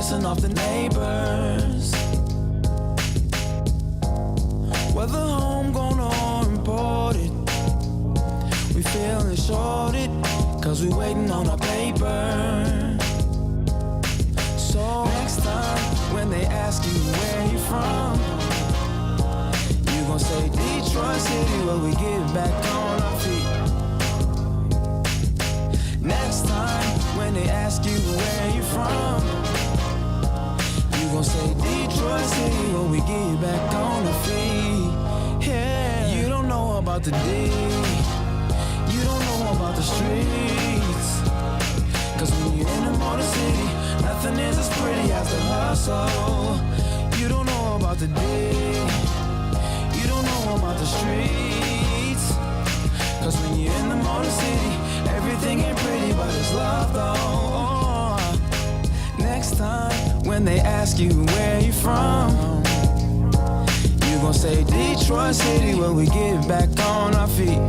pissing off the neighbors. Whether homegrown or imported, we feeling shorted, cause we waiting on our paper. So next time when they ask you where you from, you gon' say Detroit City, where we get back on our feet. Next time when they ask you where you from, you gon' say Detroit City, where we get back on our feet. Yeah, you don't know about the D, you don't know about the streets, cause when you're in the motor city, nothing is as pretty as the hustle. You don't know about the D, you don't know about the streets, cause when you're in the motor city, everything ain't pretty but it's love though. Next time when they ask you where you from, you gon' say Detroit City, where we get back on our feet.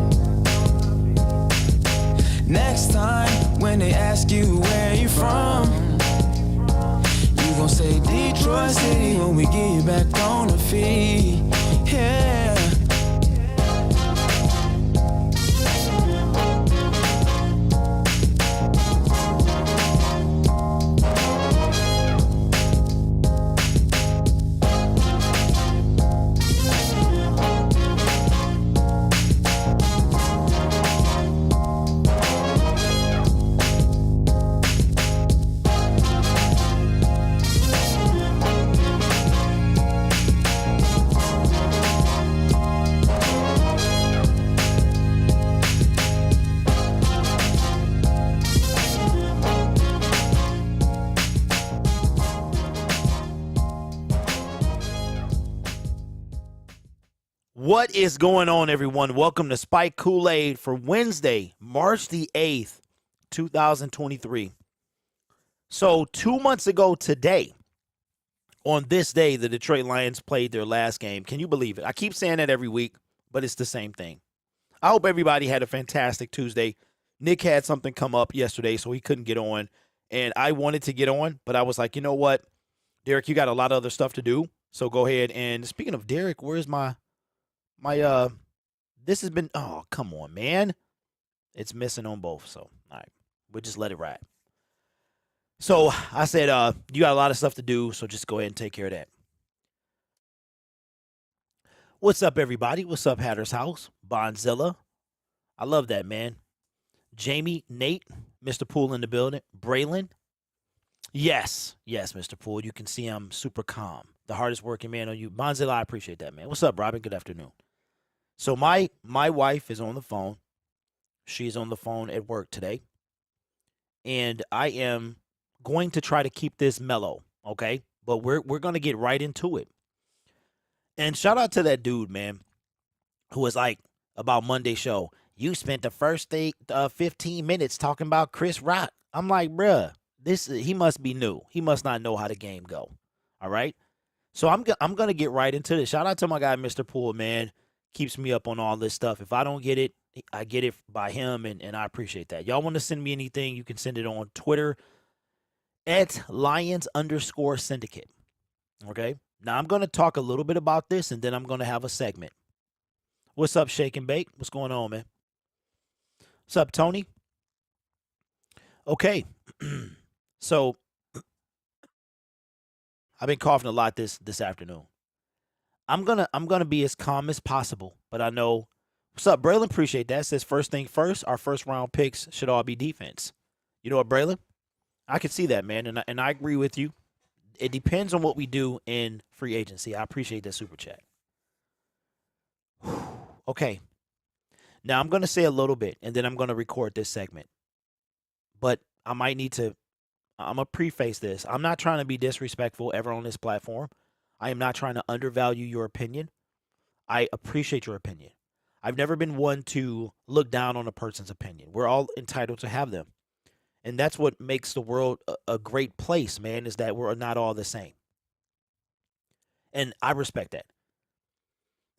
Next time when they ask you where you from, you gon' say Detroit City, when we get back on our feet. Yeah. What is going on, everyone? Welcome to Spike Kool-Aid for Wednesday, March the 8th, 2023. So 2 months ago today, on this day, the Detroit Lions played their last game. Can you believe it? I keep saying that every week, but it's the same thing. I hope everybody had a fantastic Tuesday. Nick had something come up yesterday, so he couldn't get on. And I wanted to get on, but I was like, you know what? Derek, you got a lot of other stuff to do. So go ahead. And speaking of Derek, where's my this has been, oh, come on, man. It's missing on both. So, all right, we'll just let it ride. So I said, you got a lot of stuff to do, so just go ahead and take care of that. What's up, everybody? What's up, Hatter's House? Bonzilla. I love that, man. Jamie, Nate, Mr. Poole in the building. Braylon. Yes, Mr. Poole. You can see I'm super calm. The hardest working man on you. Bonzilla, I appreciate that, man. What's up, Robin? Good afternoon. So my wife is on the phone. She's on the phone at work today. And I am going to try to keep this mellow, okay? But we're going to get right into it. And shout out to that dude, man, who was like, about Monday's show, you spent the first 15 minutes talking about Chris Rock. I'm like, bruh, he must be new. He must not know how the game go, all right? So I'm going to get right into this. Shout out to my guy, Mr. Poole, man. Keeps me up on all this stuff. If I don't get it, I get it by him, and I appreciate that. Y'all want to send me anything, you can send it on Twitter at Lions_Syndicate. Okay? Now, I'm going to talk a little bit about this, and then I'm going to have a segment. What's up, Shake and Bake? What's going on, man? What's up, Tony? Okay. So, I've been coughing a lot this afternoon. I'm gonna be as calm as possible, but I know. What's up, Braylon? Appreciate that. Says first thing first, our first round picks should all be defense. You know what, Braylon? I can see that, man, and I agree with you. It depends on what we do in free agency. I appreciate that super chat. Okay. Now I'm gonna say a little bit, and then I'm gonna record this segment. But I might need to. I'm gonna preface this. I'm not trying to be disrespectful ever on this platform. I am not trying to undervalue your opinion. I appreciate your opinion. I've never been one to look down on a person's opinion. We're all entitled to have them. And that's what makes the world a great place, man, is that we're not all the same. And I respect that.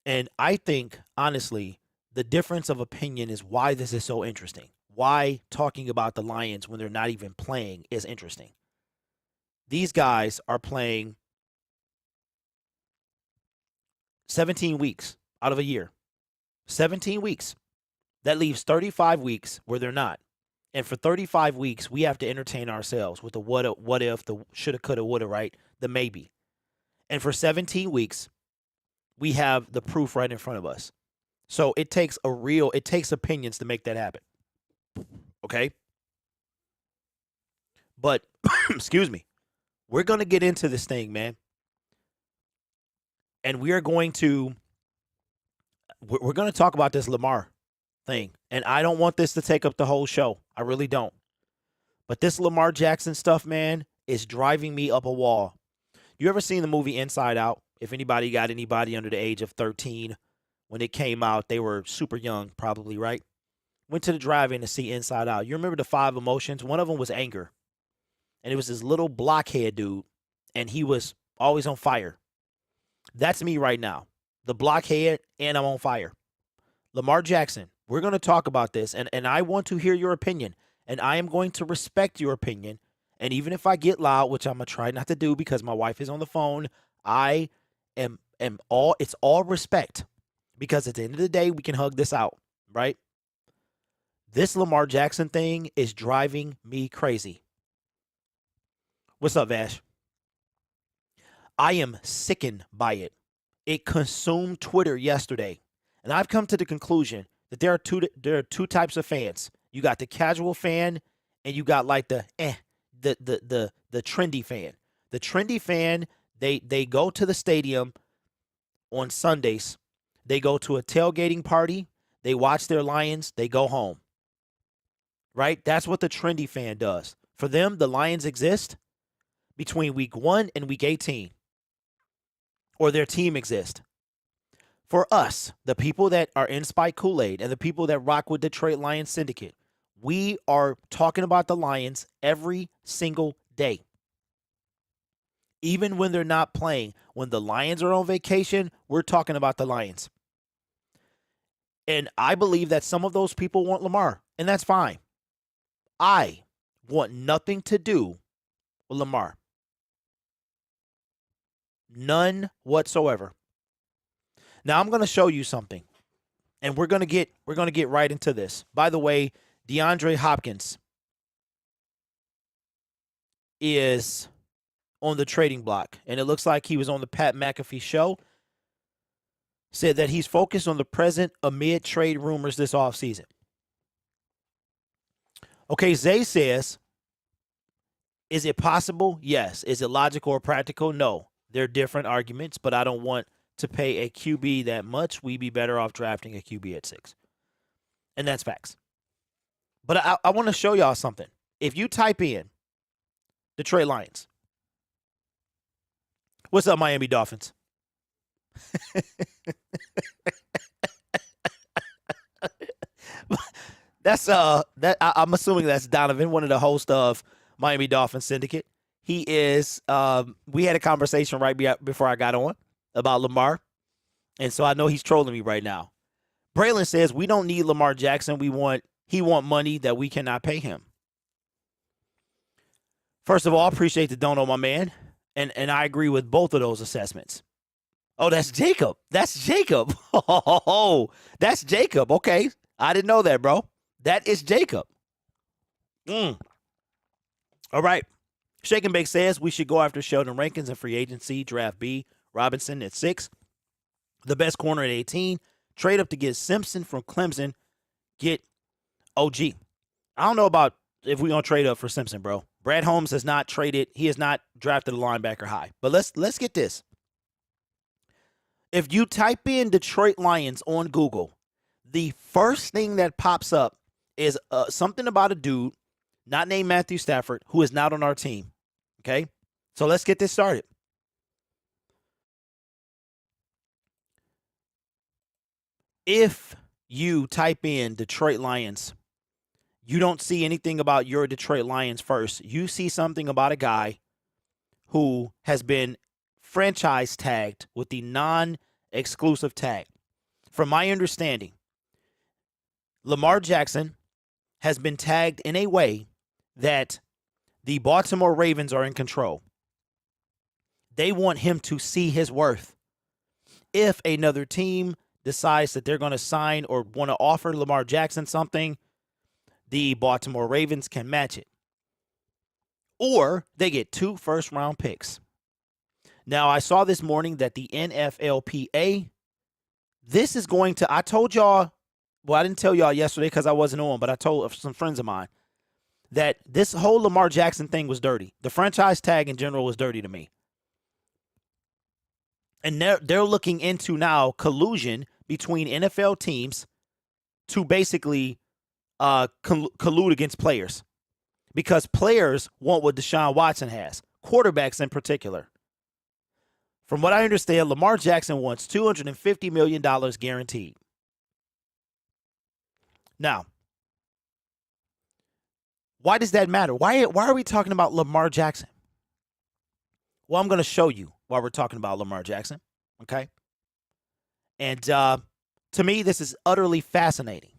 And I think, honestly, the difference of opinion is why this is so interesting. Why talking about the Lions when they're not even playing is interesting. These guys are playing 17 weeks out of a year. 17 weeks. That leaves 35 weeks where they're not. And for 35 weeks, we have to entertain ourselves with the what if, the shoulda, coulda, woulda, right? The maybe. And for 17 weeks, we have the proof right in front of us. So it takes opinions to make that happen. Okay? But, excuse me, we're going to get into this thing, man. And we're going to talk about this Lamar thing. And I don't want this to take up the whole show. I really don't. But this Lamar Jackson stuff, man, is driving me up a wall. You ever seen the movie Inside Out? If anybody got anybody under the age of 13, when it came out, they were super young, probably, right? Went to the drive-in to see Inside Out. You remember the 5 emotions? One of them was anger. And it was this little blockhead dude, and he was always on fire. That's me right now. The blockhead, and I'm on fire. Lamar Jackson, we're going to talk about this, and I want to hear your opinion, and I am going to respect your opinion. And even if I get loud, which I'm going to try not to do because my wife is on the phone, I am it's all respect. Because at the end of the day, we can hug this out, right? This Lamar Jackson thing is driving me crazy. What's up, Vash? I am sickened by it. It consumed Twitter yesterday. And I've come to the conclusion that there are two types of fans. You got the casual fan, and you got like the trendy fan. The trendy fan, they go to the stadium on Sundays. They go to a tailgating party. They watch their Lions. They go home. Right? That's what the trendy fan does. For them, the Lions exist between week 1 and week 18. Or their team exists. For us, the people that are in Spike Kool-Aid and the people that rock with Detroit Lions Syndicate, we are talking about the Lions every single day. Even when they're not playing. When the Lions are on vacation, we're talking about the Lions. And I believe that some of those people want Lamar, and that's fine. I want nothing to do with Lamar. None whatsoever. Now I'm going to show you something, and we're going to get right into this. By the way, DeAndre Hopkins is on the trading block, and it looks like he was on the Pat McAfee show. Said that he's focused on the present amid trade rumors this offseason. Okay, Zay says, is it possible? Yes. Is it logical or practical? No. They're different arguments, but I don't want to pay a QB that much. We'd be better off drafting a QB at 6. And that's facts. But I want to show y'all something. If you type in Detroit Lions, what's up, Miami Dolphins? I'm assuming that's Donovan, one of the hosts of Miami Dolphins Syndicate. He is. We had a conversation right before I got on about Lamar, and so I know he's trolling me right now. Braylon says we don't need Lamar Jackson. He want money that we cannot pay him. First of all, I appreciate the dono, my man, and I agree with both of those assessments. Oh, that's Jacob. That's Jacob. Oh, that's Jacob. Okay. I didn't know that, bro. That is Jacob. All right. Shake and Bake says we should go after Sheldon Rankins in free agency, draft B, Robinson at 6, the best corner at 18, trade up to get Simpson from Clemson, get OG. I don't know about if we're going to trade up for Simpson, bro. Brad Holmes has not traded. He has not drafted a linebacker high. But let's get this. If you type in Detroit Lions on Google, the first thing that pops up is something about a dude not named Matthew Stafford who is not on our team. Okay? So let's get this started. If you type in Detroit Lions, you don't see anything about your Detroit Lions first. You see something about a guy who has been franchise tagged with the non-exclusive tag. From my understanding, Lamar Jackson has been tagged in a way that the Baltimore Ravens are in control. They want him to see his worth. If another team decides that they're going to sign or want to offer Lamar Jackson something, the Baltimore Ravens can match it. Or they get 2 first-round picks. Now, I saw this morning that the NFLPA, this is going to, I told y'all, well, I didn't tell y'all yesterday because I wasn't on, but I told some friends of mine that this whole Lamar Jackson thing was dirty. The franchise tag in general was dirty to me. And they're looking into now collusion between NFL teams to basically collude against players. Because players want what Deshaun Watson has, quarterbacks in particular. From what I understand, Lamar Jackson wants $250 million guaranteed. Now, why does that matter? Why are we talking about Lamar Jackson? Well, I'm going to show you why we're talking about Lamar Jackson, okay? And to me, this is utterly fascinating.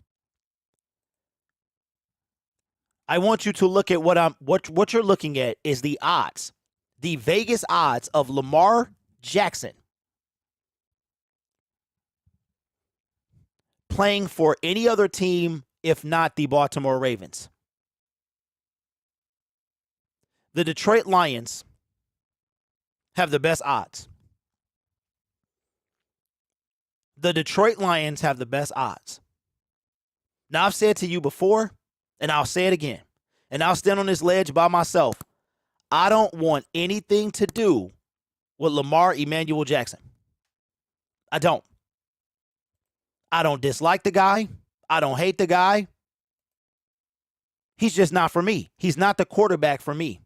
I want you to look at what you're looking at is the odds, the Vegas odds of Lamar Jackson playing for any other team if not the Baltimore Ravens. The Detroit Lions have the best odds. The Detroit Lions have the best odds. Now, I've said to you before, and I'll say it again, and I'll stand on this ledge by myself. I don't want anything to do with Lamar Emmanuel Jackson. I don't. I don't dislike the guy. I don't hate the guy. He's just not for me. He's not the quarterback for me.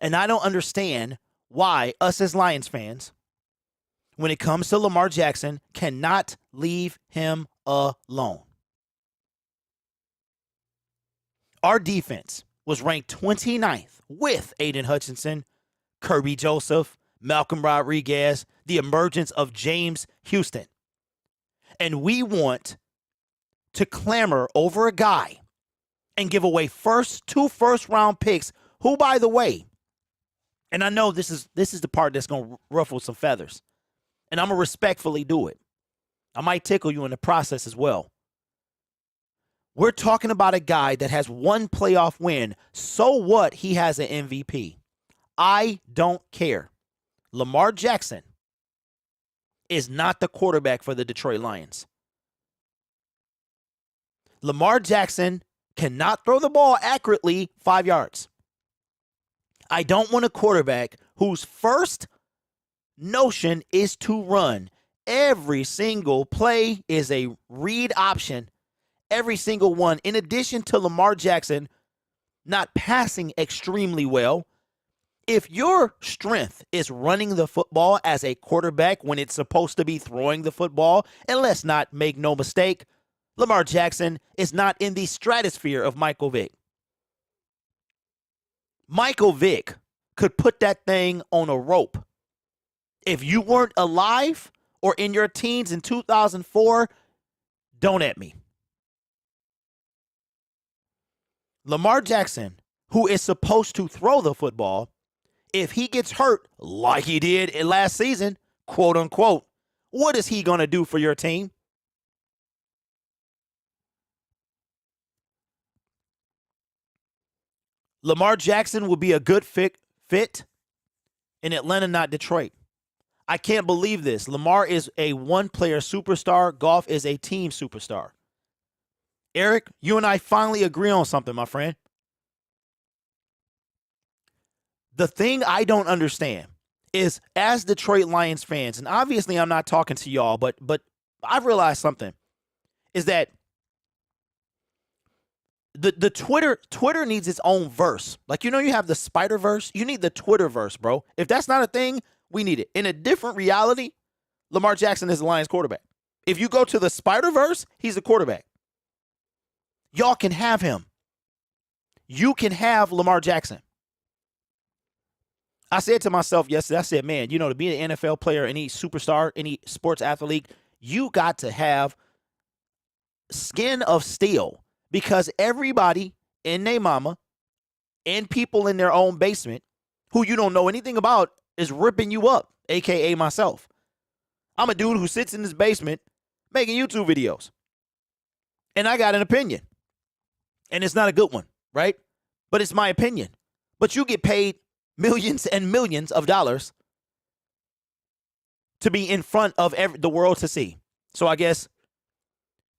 And I don't understand why us as Lions fans, when it comes to Lamar Jackson, cannot leave him alone. Our defense was ranked 29th with Aiden Hutchinson, Kirby Joseph, Malcolm Rodriguez, the emergence of James Houston. And we want to clamor over a guy and give away two first-round picks, who, by the way, and I know this is the part that's going to ruffle some feathers, and I'm going to respectfully do it. I might tickle you in the process as well. We're talking about a guy that has one playoff win. So what? He has an MVP. I don't care. Lamar Jackson is not the quarterback for the Detroit Lions. Lamar Jackson cannot throw the ball accurately 5 yards. I don't want a quarterback whose first notion is to run. Every single play is a read option. Every single one. In addition to Lamar Jackson not passing extremely well, if your strength is running the football as a quarterback when it's supposed to be throwing the football, and let's not make no mistake, Lamar Jackson is not in the stratosphere of Michael Vick. Michael Vick could put that thing on a rope. If you weren't alive or in your teens in 2004, don't at me. Lamar Jackson, who is supposed to throw the football, if he gets hurt like he did in last season, quote unquote, what is he going to do for your team? Lamar Jackson will be a good fit in Atlanta, not Detroit. I can't believe this. Lamar is a one-player superstar. Goff is a team superstar. Eric, you and I finally agree on something, my friend. The thing I don't understand is, as Detroit Lions fans, and obviously I'm not talking to y'all, but I've realized something, is that the Twitter needs its own verse. Like, you have the Spider-Verse. You need the Twitterverse, bro. If that's not a thing, we need it. In a different reality, Lamar Jackson is the Lions quarterback. If you go to the Spider-Verse, he's the quarterback. Y'all can have him. You can have Lamar Jackson. I said to myself yesterday, I said, man, to be an NFL player, any superstar, any sports athlete, you got to have skin of steel, because everybody in their mama and people in their own basement who you don't know anything about is ripping you up, a.k.a. myself. I'm a dude who sits in his basement making YouTube videos. And I got an opinion. And it's not a good one, right? But it's my opinion. But you get paid millions and millions of dollars to be in front of the world to see. So I guess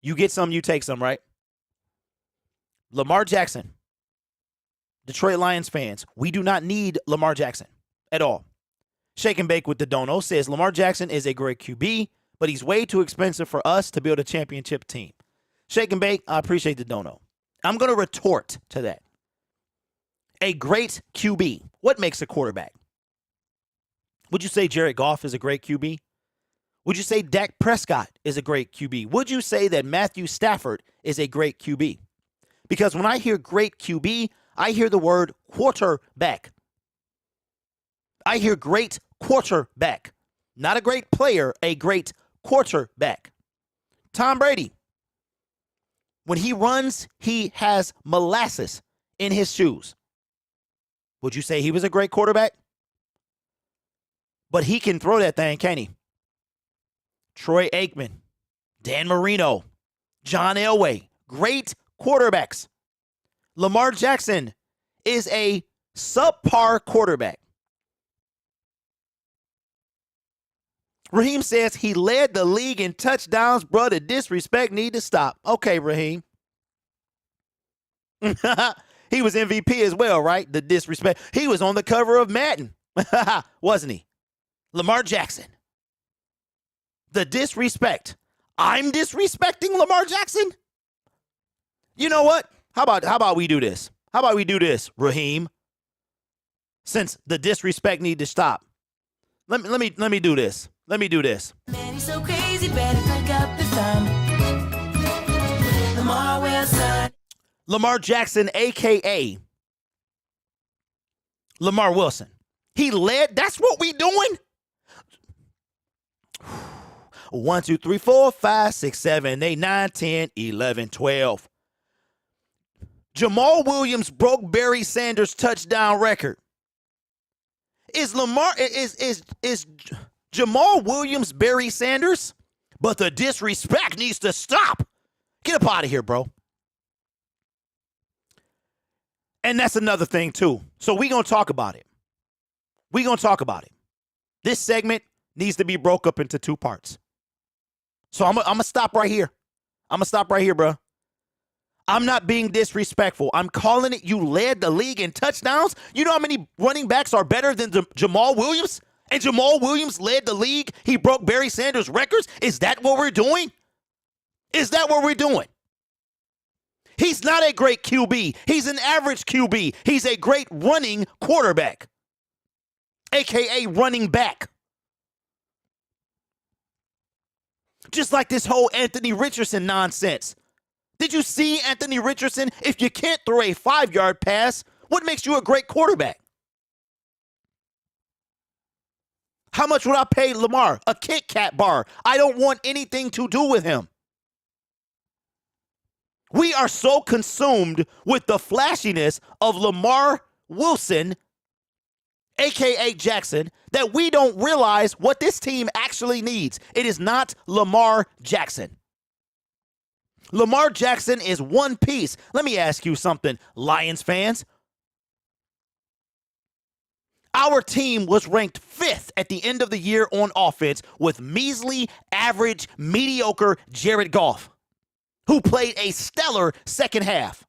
you get some, you take some, right? Lamar Jackson, Detroit Lions fans, we do not need Lamar Jackson at all. Shake and Bake with the Dono says Lamar Jackson is a great QB, but he's way too expensive for us to build a championship team. Shake and Bake, I appreciate the Dono. I'm going to retort to that. A great QB. What makes a quarterback? Would you say Jared Goff is a great QB? Would you say Dak Prescott is a great QB? Would you say that Matthew Stafford is a great QB? Because when I hear great QB, I hear the word quarterback. I hear great quarterback. Not a great player, a great quarterback. Tom Brady. When he runs, he has molasses in his shoes. Would you say he was a great quarterback? But he can throw that thing, can he? Troy Aikman, Dan Marino, John Elway, great quarterbacks. Lamar Jackson is a subpar quarterback. Raheem says he led the league in touchdowns, bro. The disrespect need to stop. Okay, Raheem. He was MVP as well, right? The disrespect. He was on the cover of Madden, wasn't he? Lamar Jackson. The disrespect. I'm disrespecting Lamar Jackson? You know what? How about we do this? How about we do this, Raheem? Since the disrespect need to stop. Let me do this. Let me do this. Man, he's so crazy, better pick up the phone. Lamar Wilson. Lamar Jackson, a.k.a. Lamar Wilson. He led. That's what we doing? 1, 2, 3, 4, 5, 6, 7, 8, 9, 10, 11, 12. Jamal Williams broke Barry Sanders' touchdown record. Is Jamal Williams Barry Sanders? But the disrespect needs to stop. Get up out of here, bro. And that's another thing, too. So we're going to talk about it. We're going to talk about it. This segment needs to be broke up into 2 parts. So I'm going to stop right here. I'm going to stop right here, bro. I'm not being disrespectful. I'm calling it you led the league in touchdowns. You know how many running backs are better than Jamal Williams? And Jamal Williams led the league. He broke Barry Sanders' records. Is that what we're doing? Is that what we're doing? He's not a great QB. He's an average QB. He's a great running quarterback, a.k.a. running back. Just like this whole Anthony Richardson nonsense. Did you see Anthony Richardson? If you can't throw a 5-yard pass, what makes you a great quarterback? How much would I pay Lamar? A Kit Kat bar. I don't want anything to do with him. We are so consumed with the flashiness of Lamar Wilson, a.k.a. Jackson, that we don't realize what this team actually needs. It is not Lamar Jackson. Lamar Jackson is one piece. Let me ask you something, Lions fans. Our team was ranked 5th at the end of the year on offense with measly, average, mediocre Jared Goff, who played a stellar second half.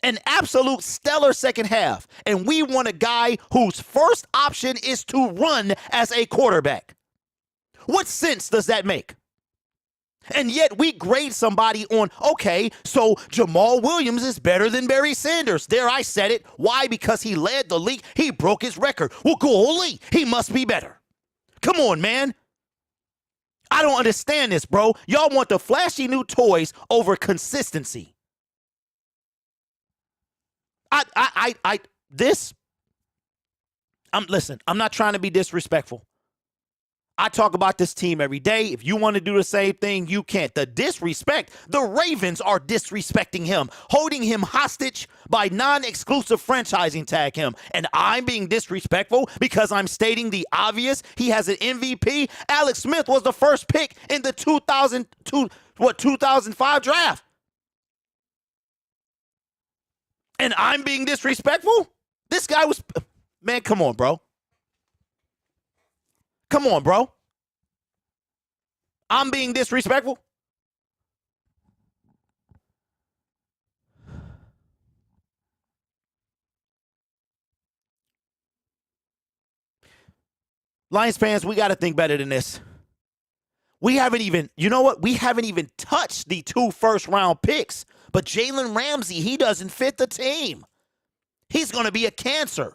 An absolute stellar second half. And we want a guy whose first option is to run as a quarterback. What sense does that make? And yet we grade somebody on, okay, so Jamal Williams is better than Barry Sanders. There, I said it. Why? Because he led the league. He broke his record. Well, golly, he must be better. Come on, man. I don't understand this, bro. Y'all want the flashy new toys over consistency. Listen, I'm not trying to be disrespectful. I talk about this team every day. If you want to do the same thing, you can't. The disrespect, the Ravens are disrespecting him, holding him hostage by non-exclusive franchising tag him. And I'm being disrespectful because I'm stating the obvious. He has an MVP. Alex Smith was the first pick in the 2005 draft. And I'm being disrespectful? This guy was, man, come on, bro. Come on, bro. I'm being disrespectful. Lions fans, we got to think better than this. We haven't even, you know what? We haven't even touched the 2 first-round picks. But Jalen Ramsey, he doesn't fit the team. He's going to be a cancer.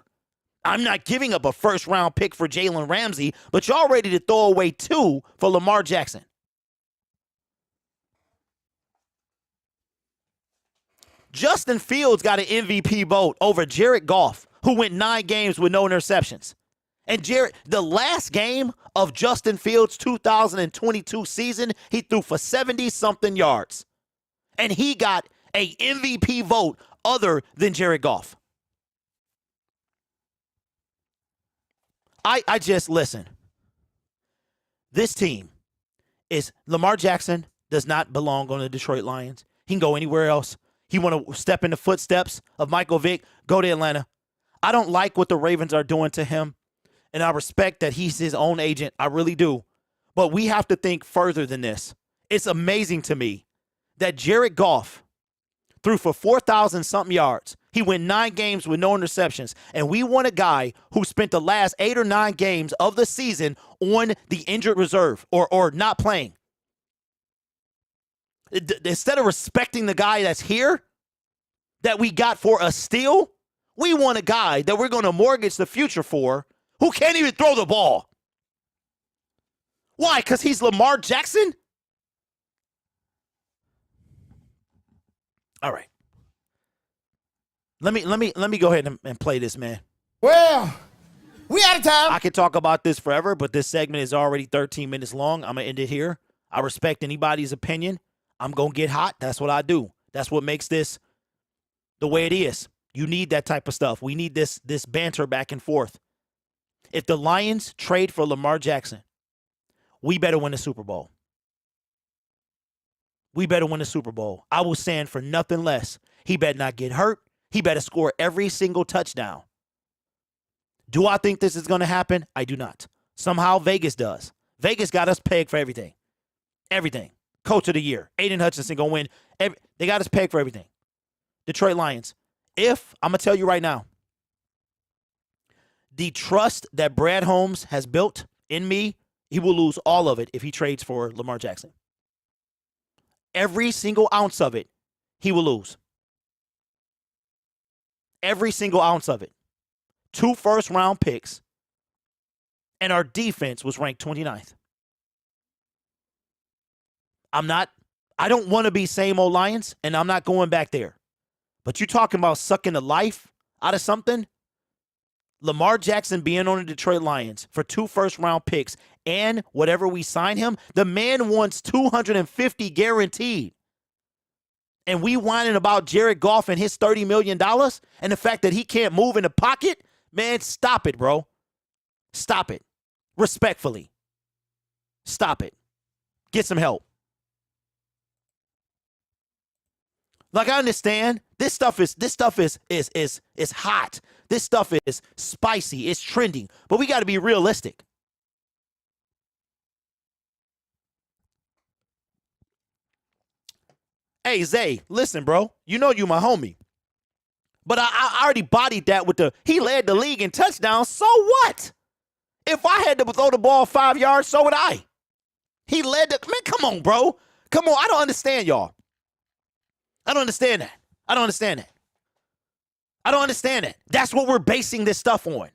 I'm not giving up a first-round pick for Jalen Ramsey, but y'all ready to throw away 2 for Lamar Jackson. Justin Fields got an MVP vote over Jared Goff, who went 9 games with no interceptions. And the last game of Justin Fields' 2022 season, he threw for 70-something yards. And he got a MVP vote other than Jared Goff. I just, listen. This team is, Lamar Jackson does not belong on the Detroit Lions. He can go anywhere else. He want to step in the footsteps of Michael Vick, go to Atlanta. I don't like what the Ravens are doing to him, and I respect that he's his own agent. I really do. But we have to think further than this. It's amazing to me that Jared Goff threw for 4,000-something yards. He went 9 games with no interceptions. And we want a guy who spent the last 8 or 9 games of the season on the injured reserve or not playing. Instead of respecting the guy that's here, that we got for a steal, we want a guy that we're going to mortgage the future for who can't even throw the ball. Why? Because he's Lamar Jackson? All right. Let me go ahead and play this, man. Well, we out of time. I could talk about this forever, but this segment is already 13 minutes long. I'm going to end it here. I respect anybody's opinion. I'm going to get hot. That's what I do. That's what makes this the way it is. You need that type of stuff. We need this banter back and forth. If the Lions trade for Lamar Jackson, we better win the Super Bowl. We better win the Super Bowl. I will stand for nothing less. He better not get hurt. He better score every single touchdown. Do I think this is going to happen? I do not. Somehow Vegas does. Vegas got us pegged for everything. Everything. Coach of the year. Aiden Hutchinson going to win. They got us pegged for everything. Detroit Lions. I'm going to tell you right now, the trust that Brad Holmes has built in me, he will lose all of it if he trades for Lamar Jackson. Every single ounce of it, he will lose. Every single ounce of it. 2 first-round picks, and our defense was ranked 29th. I don't want to be same old Lions, and I'm not going back there. But you talking about sucking the life out of something? Lamar Jackson being on the Detroit Lions for 2 first-round picks and whatever we sign him, the man wants $250 guaranteed. And we whining about Jared Goff and his $30 million and the fact that he can't move in the pocket? Man, stop it, bro. Stop it. Respectfully. Stop it. Get some help. Like, I understand this stuff is hot. This stuff is spicy. It's trending. But we got to be realistic. Hey, Zay, listen, bro. You know you my homie. But I already bodied that with he led the league in touchdowns. So what? If I had to throw the ball 5 yards, so would I. He led the, man, come on, bro. Come on. I don't understand y'all. I don't understand that. I don't understand that. I don't understand that. That's what we're basing this stuff on.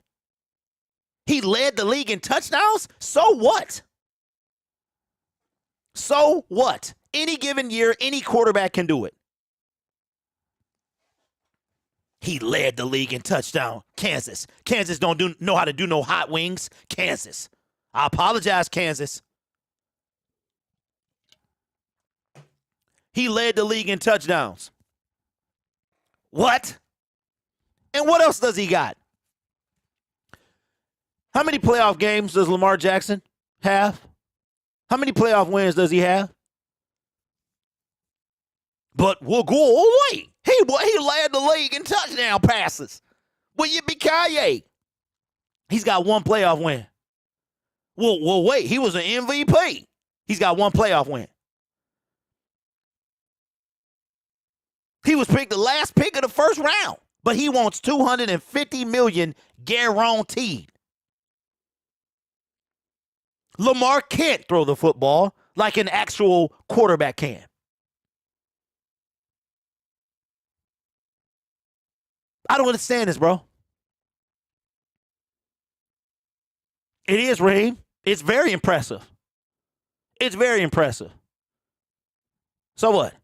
He led the league in touchdowns? So what? So what? Any given year, any quarterback can do it. He led the league in touchdown. Kansas don't know how to do no hot wings. Kansas. I apologize, Kansas. He led the league in touchdowns. What? And what else does he got? How many playoff games does Lamar Jackson have? How many playoff wins does he have? But we'll go away. He led the league in touchdown passes. Well, you be Kanye. He's got one playoff win. Well, wait. He was an MVP. He's got one playoff win. He was picked the last pick of the first round, but he wants $250 million guaranteed. Lamar can't throw the football like an actual quarterback can. I don't understand this, bro. It is, Raheem. It's very impressive. It's very impressive. So what?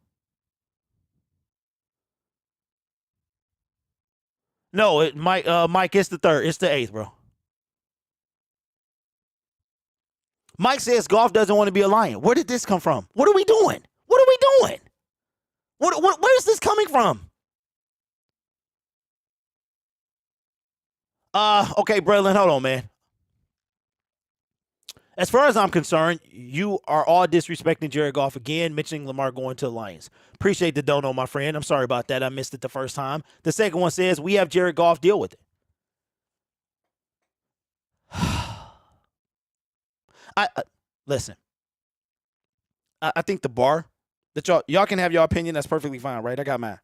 No, Mike, it's the third. It's the eighth, bro. Mike says Goff doesn't want to be a Lion. Where did this come from? What are we doing? What are we doing? Where's this coming from? Okay, Braylon, hold on, man. As far as I'm concerned, you are all disrespecting Jared Goff again, mentioning Lamar going to the Lions. Appreciate the dono, my friend. I'm sorry about that. I missed it the first time. The second one says, we have Jared Goff, deal with it. Listen. I think the bar that y'all can have your opinion. That's perfectly fine, right? I got mine.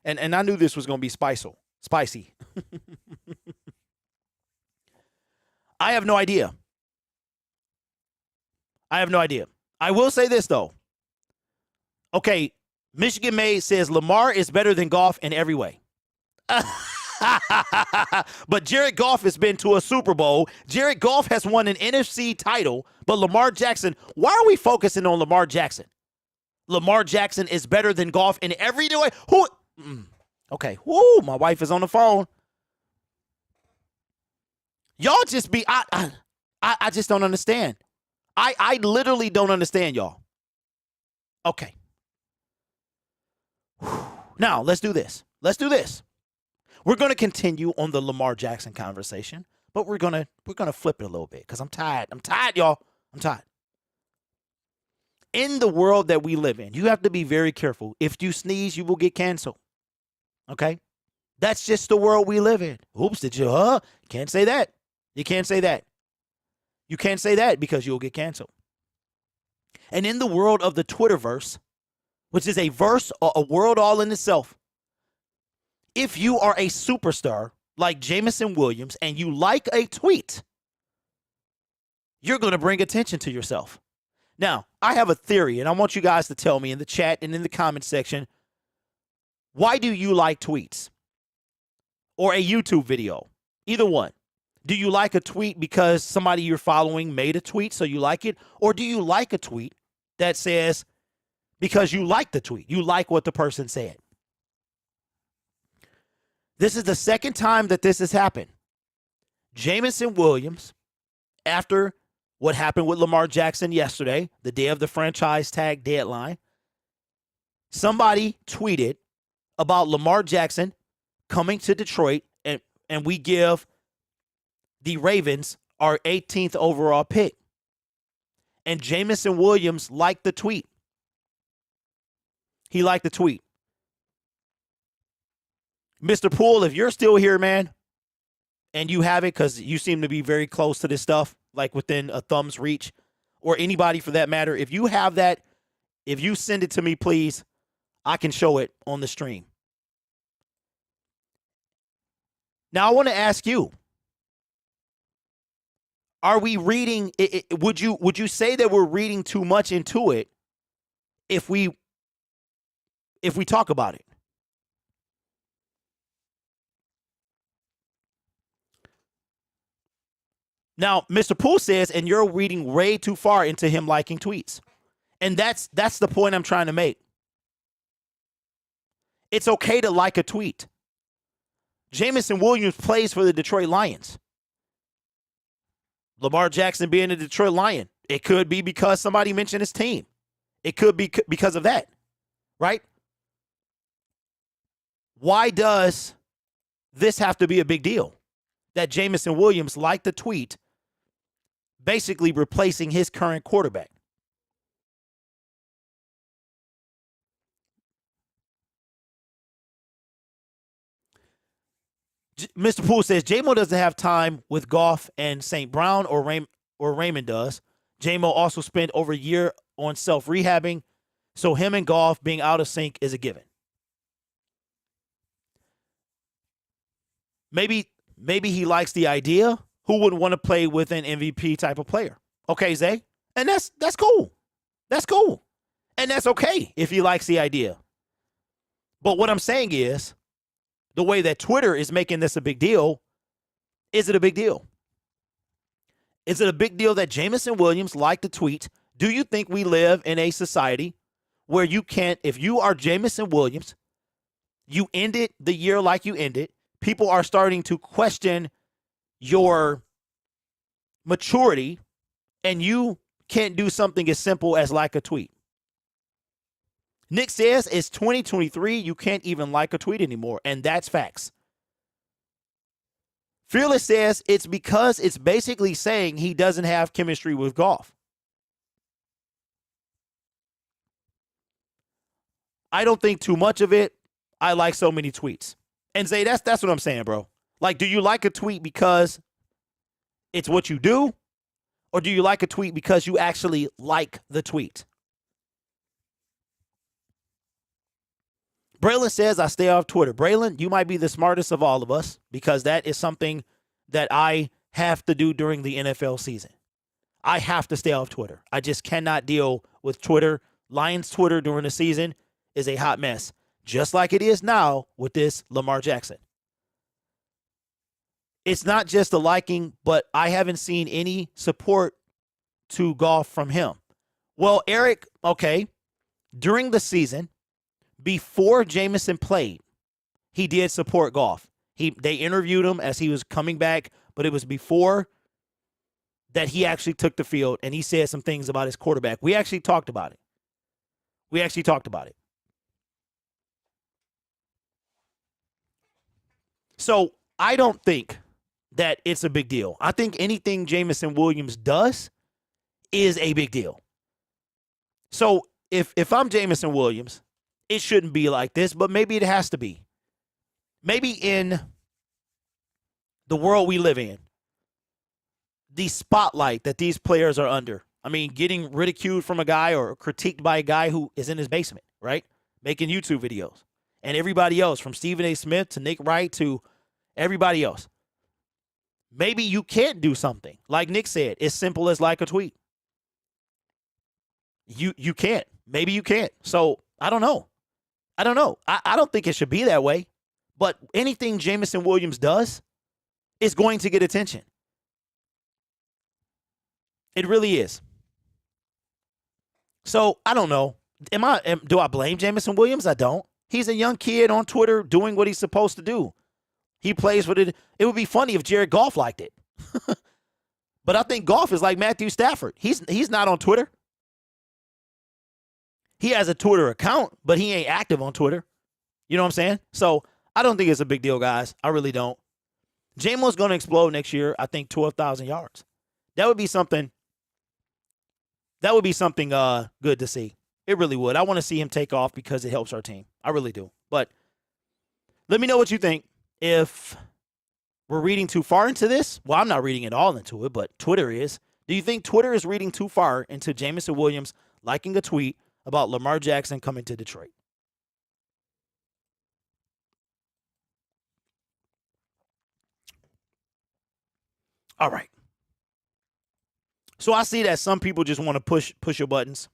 And I knew this was going to be spicy. I have no idea. I will say this, though. Okay, Michigan Made says Lamar is better than Goff in every way. But Jared Goff has been to a Super Bowl. Jared Goff has won an NFC title. But Lamar Jackson, why are we focusing on Lamar Jackson? Lamar Jackson is better than Goff in every way. Okay. Woo, my wife is on the phone. Y'all just be, I just don't understand. I literally don't understand y'all. Okay. Now, let's do this. We're going to continue on the Lamar Jackson conversation, but we're going to flip it a little bit because I'm tired. I'm tired, y'all. I'm tired. In the world that we live in, you have to be very careful. If you sneeze, you will get canceled. Okay? That's just the world we live in. Oops, did you? Can't say that. You can't say that. You can't say that because you'll get canceled. And in the world of the Twitterverse, which is a world all in itself, if you are a superstar like Jameson Williams and you like a tweet, you're going to bring attention to yourself. Now, I have a theory, and I want you guys to tell me in the chat and in the comment section, why do you like tweets? Or a YouTube video? Either one. Do you like a tweet because somebody you're following made a tweet, so you like it? Or do you like a tweet that says, because you like the tweet, you like what the person said? This is the second time that this has happened. Jameson Williams, after what happened with Lamar Jackson yesterday, the day of the franchise tag deadline, somebody tweeted about Lamar Jackson coming to Detroit, and we give the Ravens our 18th overall pick. And Jameson Williams liked the tweet. He liked the tweet. Mr. Poole, if you're still here, man, and you have it because you seem to be very close to this stuff, like within a thumb's reach, or anybody for that matter, if you have that, if you send it to me, please, I can show it on the stream. Now, I want to ask you, are we reading, would you say that we're reading too much into it if we talk about it? Now, Mr. Poole says, and you're reading way too far into him liking tweets. And that's the point I'm trying to make. It's okay to like a tweet. Jameson Williams plays for the Detroit Lions. Lamar Jackson being a Detroit Lion. It could be because somebody mentioned his team. It could be because of that, right? Why does this have to be a big deal? That Jameson Williams liked the tweet basically replacing his current quarterback. Mr. Poole says, J-Mo doesn't have time with Goff and St. Brown or Raymond does. J-Mo also spent over a year on self-rehabbing, so him and Goff being out of sync is a given. Maybe he likes the idea. Who wouldn't want to play with an MVP type of player? Okay, Zay? And that's cool. That's cool. And that's okay if he likes the idea. But what I'm saying is, the way that Twitter is making this a big deal, is it a big deal? Is it a big deal that Jameson Williams liked the tweet? Do you think we live in a society where you can't, if you are Jameson Williams, you ended the year like you ended, people are starting to question your maturity, and you can't do something as simple as like a tweet? Nick says it's 2023. You can't even like a tweet anymore, and that's facts. Fearless says it's because it's basically saying he doesn't have chemistry with Goff. I don't think too much of it. I like so many tweets. And Zay, that's what I'm saying, bro. Like, do you like a tweet because it's what you do? Or do you like a tweet because you actually like the tweet? Braylon says, I stay off Twitter. Braylon, you might be the smartest of all of us because that is something that I have to do during the NFL season. I have to stay off Twitter. I just cannot deal with Twitter. Lions Twitter during the season is a hot mess, just like it is now with this Lamar Jackson. It's not just the liking, but I haven't seen any support to Goff from him. Well, Eric, okay, during the season, before Jameson played, he did support Goff. They interviewed him as he was coming back, but it was before that he actually took the field, and he said some things about his quarterback. We actually talked about it. So I don't think that it's a big deal. I think anything Jameson Williams does is a big deal. So if I'm Jameson Williams, it shouldn't be like this, but maybe it has to be. Maybe in the world we live in, the spotlight that these players are under. I mean, getting ridiculed from a guy or critiqued by a guy who is in his basement, right? Making YouTube videos. And everybody else, from Stephen A. Smith to Nick Wright to everybody else. Maybe you can't do something. Like Nick said, as simple as like a tweet. You can't. Maybe you can't. So, I don't know. I don't think it should be that way. But anything Jameson Williams does is going to get attention. It really is. So, I don't know. Do I blame Jameson Williams? I don't. He's a young kid on Twitter doing what he's supposed to do. He plays with it. It would be funny if Jared Goff liked it. But I think Goff is like Matthew Stafford. He's not on Twitter. He has a Twitter account, but he ain't active on Twitter. You know what I'm saying? So I don't think it's a big deal, guys. I really don't. J-Mo's going to explode next year. I think 12,000 yards. That would be something. Good to see. It really would. I want to see him take off because it helps our team. I really do. But let me know what you think. If we're reading too far into this, well, I'm not reading it all into it, but Twitter is. Do you think Twitter is reading too far into Jameson Williams liking a tweet about Lamar Jackson coming to Detroit? All right. So I see that some people just want to push your buttons.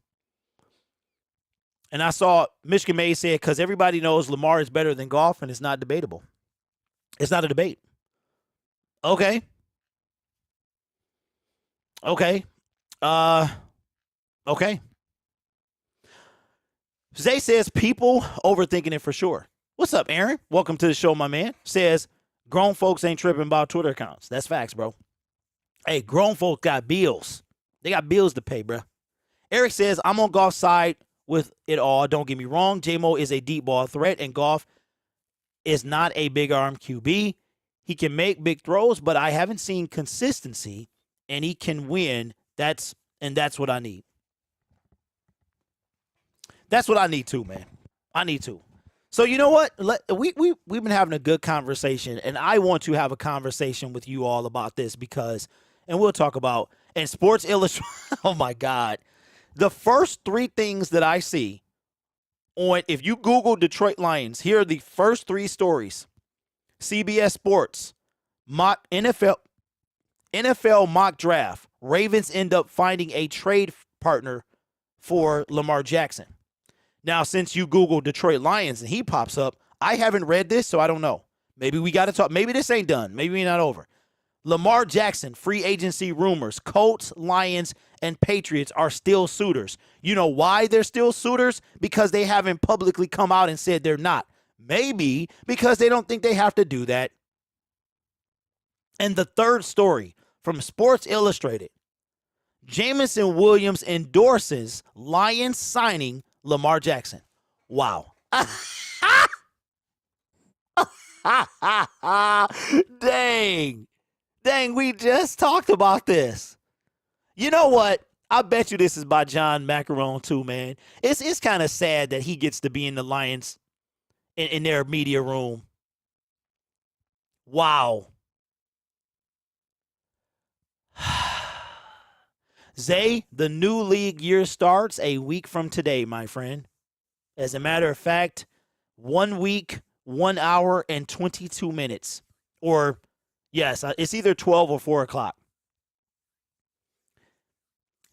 And I saw Michigan May said, because everybody knows Lamar is better than Goff, and it's not debatable. It's not a debate. Okay. Okay. Zay says people overthinking it for sure. What's up, Aaron? Welcome to the show, my man. Says grown folks ain't tripping about Twitter accounts. That's facts, bro. Hey, grown folks got bills. They got bills to pay, bruh. Eric says, I'm on Goff's side with it all. Don't get me wrong. J-Mo is a deep ball threat, and Goff is not a big arm QB. He can make big throws, but I haven't seen consistency, and he can win. That's what I need. That's what I need too, man. I need to. So you know what? We've been having a good conversation, and I want to have a conversation with you all about this because, and we'll talk about, and Sports Illustrated, oh my God. The first three things that I see on, if you Google Detroit Lions, here are the first three stories. CBS Sports, mock NFL mock draft. Ravens end up finding a trade partner for Lamar Jackson. Now, since you Google Detroit Lions and he pops up, I haven't read this, so I don't know. Maybe we got to talk. Maybe this ain't done. Maybe we're not over. Lamar Jackson, free agency rumors. Colts, Lions, and Patriots are still suitors. You know why they're still suitors? Because they haven't publicly come out and said they're not. Maybe because they don't think they have to do that. And the third story from Sports Illustrated. Jameson Williams endorses Lions signing Lamar Jackson. Wow. Dang, we just talked about this. You know what? I bet you this is by John Macaron too, man. It's kind of sad that he gets to be in the Lions in their media room. Wow. Zay, the new league year starts a week from today, my friend. As a matter of fact, 1 week, 1 hour, and 22 minutes. Or, yes, it's either 12 or 4 o'clock.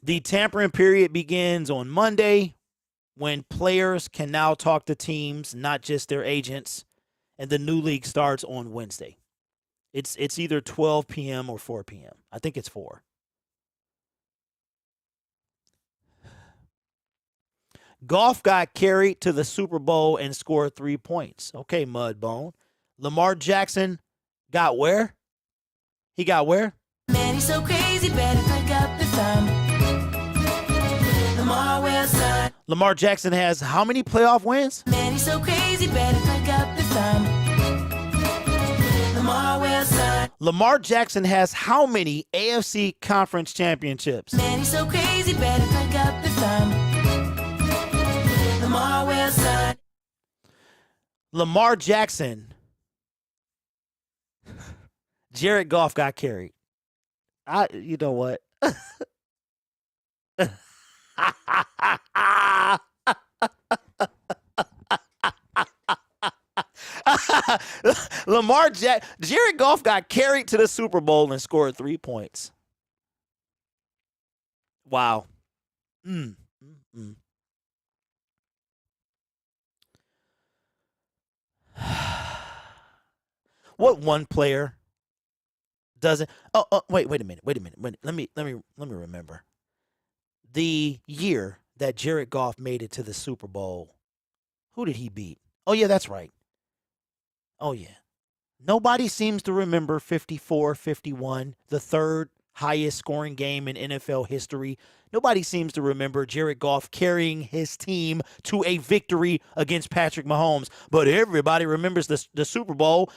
The tampering period begins on Monday when players can now talk to teams, not just their agents, and the new league starts on Wednesday. It's either 12 p.m. or 4 p.m. I think it's 4. Goff got carried to the Super Bowl and scored 3 points. Okay, Mudbone. Lamar Jackson got where? He got where? Man, he's so crazy, better pick up the phone. Lamar Wilson. Lamar Jackson has how many playoff wins? Man, he's so crazy, better pick up the phone. Lamar Wilson. Lamar Jackson has how many AFC conference championships? Man, he's so crazy, better pick up the phone. Lamar Wilson. Lamar Jackson. Jared Goff got carried. You know what? Jared Goff got carried to the Super Bowl and scored 3 points. Wow. What one player doesn't? Wait a minute. Let me remember. The year that Jared Goff made it to the Super Bowl, who did he beat? Oh yeah, that's right. Oh yeah. Nobody seems to remember 54-51, the third highest scoring game in NFL history. Nobody seems to remember Jared Goff carrying his team to a victory against Patrick Mahomes. But everybody remembers the Super Bowl.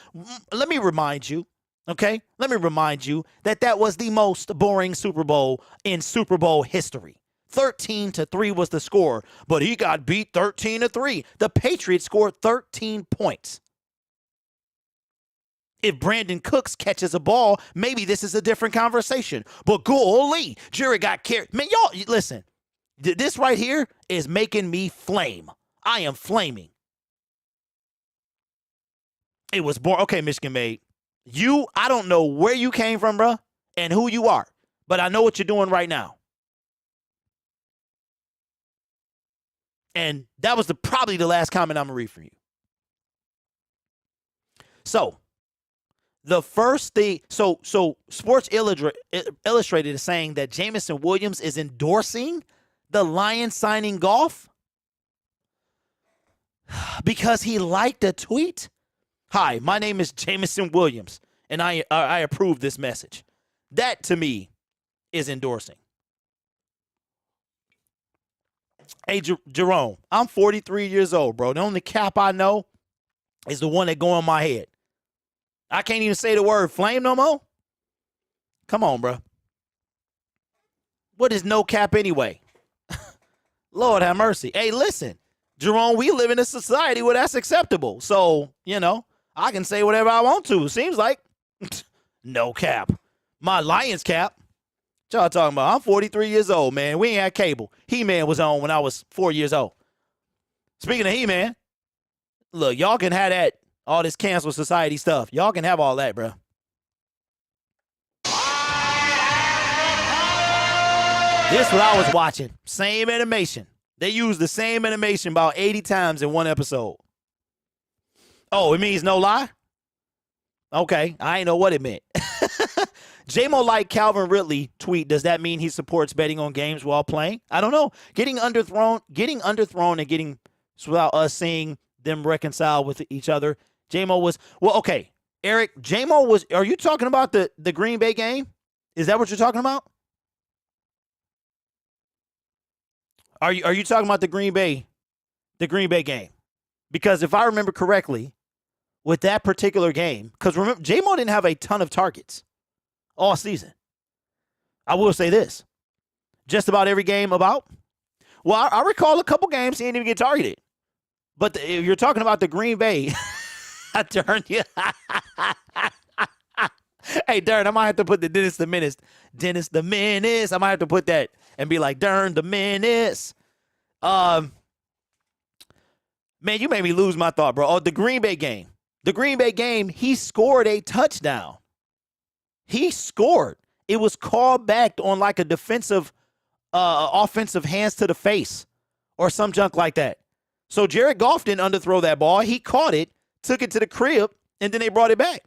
Let me remind you, okay? Let me remind you that was the most boring Super Bowl in Super Bowl history. 13-3 was the score, but he got beat 13-3. The Patriots scored 13 points. If Brandon Cooks catches a ball, maybe this is a different conversation. But golly, Jared got carried. Man, y'all, listen. This right here is making me flame. I am flaming. It was born. Okay, Michigan made. I don't know where you came from, bro, and who you are. But I know what you're doing right now. And that was probably the last comment I'm going to read for you. So, the first thing, so Sports Illustrated is saying that Jameson Williams is endorsing the Lions signing Goff because he liked a tweet. Hi, my name is Jameson Williams, and I approve this message. That, to me, is endorsing. Hey, Jerome, I'm 43 years old, bro. The only cap I know is the one that go in my head. I can't even say the word flame no more. Come on, bro. What is no cap anyway? Lord have mercy. Hey, listen, Jerome, we live in a society where that's acceptable. So, I can say whatever I want to. Seems like no cap. My Lions cap. What y'all talking about? I'm 43 years old, man. We ain't had cable. He-Man was on when I was 4 years old. Speaking of He-Man, look, y'all can have that, all this cancel society stuff. Y'all can have all that, bro. This is what I was watching. Same animation. They used the same animation about 80 times in one episode. Oh, it means no lie? Okay, I ain't know what it meant. J-Mo like Calvin Ridley tweet, does that mean he supports betting on games while playing? I don't know. Getting underthrown and getting, without us seeing them reconcile with each other. J-Mo was, well, okay. Eric, J-Mo was, are you talking about the Green Bay game? Is that what you're talking about? Are you talking about the Green Bay game? Because if I remember correctly, with that particular game, because remember, J-Mo didn't have a ton of targets all season. I will say this. Just about every game about. Well, I recall a couple games he didn't even get targeted. But if you're talking about the Green Bay, I turned you. Hey, Darren, I might have to put the Dennis the Menace. I might have to put that and be like, Darren the Menace. Man, you made me lose my thought, bro. Oh, the Green Bay game. The Green Bay game, he scored a touchdown. He scored. It was called back on like a defensive, offensive hands to the face or some junk like that. So Jared Goff didn't underthrow that ball. He caught it, took it to the crib, and then they brought it back.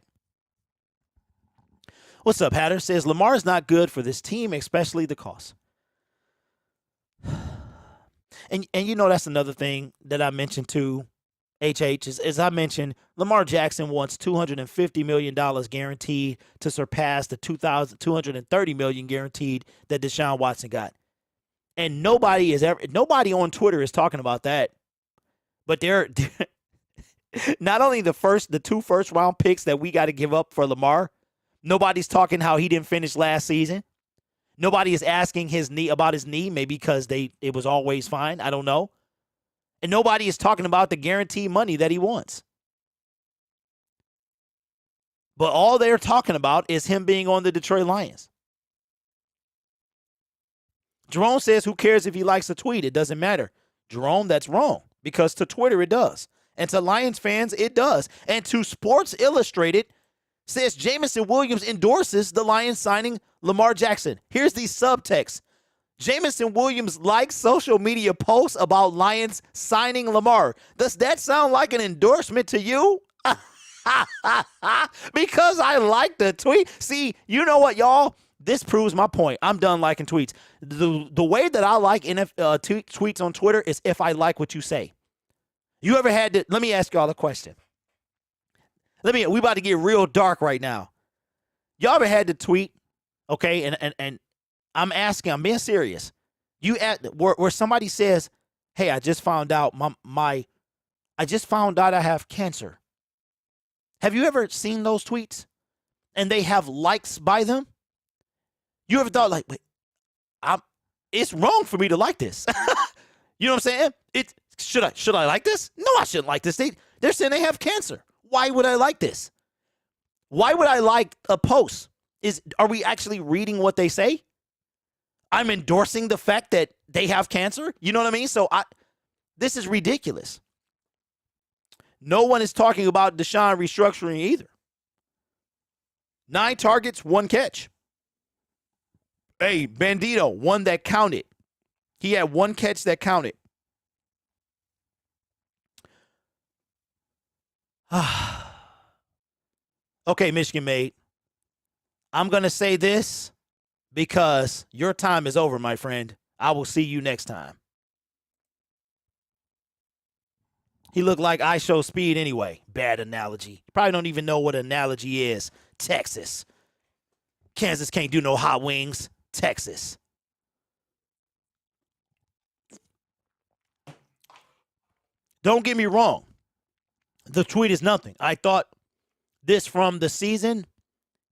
What's up, Hatter? Says Lamar's not good for this team, especially the cost. And that's another thing that I mentioned too, HH, is I mentioned Lamar Jackson wants $250 million guaranteed to surpass the $230 million guaranteed that Deshaun Watson got. And nobody on Twitter is talking about that. But they're not only the two first round picks that we got to give up for Lamar, nobody's talking how he didn't finish last season. Nobody is asking about his knee, maybe because it was always fine. I don't know. And nobody is talking about the guaranteed money that he wants. But all they're talking about is him being on the Detroit Lions. Jerome says, who cares if he likes a tweet? It doesn't matter. Jerome, that's wrong. Because to Twitter, it does. And to Lions fans, it does. And to Sports Illustrated, says Jameson Williams endorses the Lions signing Lamar Jackson. Here's the subtext. Jameson Williams likes social media posts about Lions signing Lamar. Does that sound like an endorsement to you? Because I like the tweet. See, you know what, y'all? This proves my point. I'm done liking tweets. The way that I like tweets on Twitter is if I like what you say. You ever had to? Let me ask y'all a question. We about to get real dark right now. Y'all ever had to tweet? Okay, and I'm being serious. Where somebody says, "Hey, I just found out I have cancer." Have you ever seen those tweets? And they have likes by them? You ever thought, like, wait, it's wrong for me to like this. You know what I'm saying? Should I like this? No, I shouldn't like this. They're saying they have cancer. Why would I like this? Why would I like a post? Are we actually reading what they say? I'm endorsing the fact that they have cancer. You know what I mean? So this is ridiculous. No one is talking about Deshaun restructuring either. 9 targets, 1 catch. Hey, Bandito, one that counted. He had 1 catch that counted. Okay, Michigan mate. I'm going to say this because your time is over, my friend. I will see you next time. He looked like I show speed anyway. Bad analogy. You probably don't even know what analogy is. Texas. Kansas can't do no hot wings. Texas. Don't get me wrong. The tweet is nothing. I thought this from the season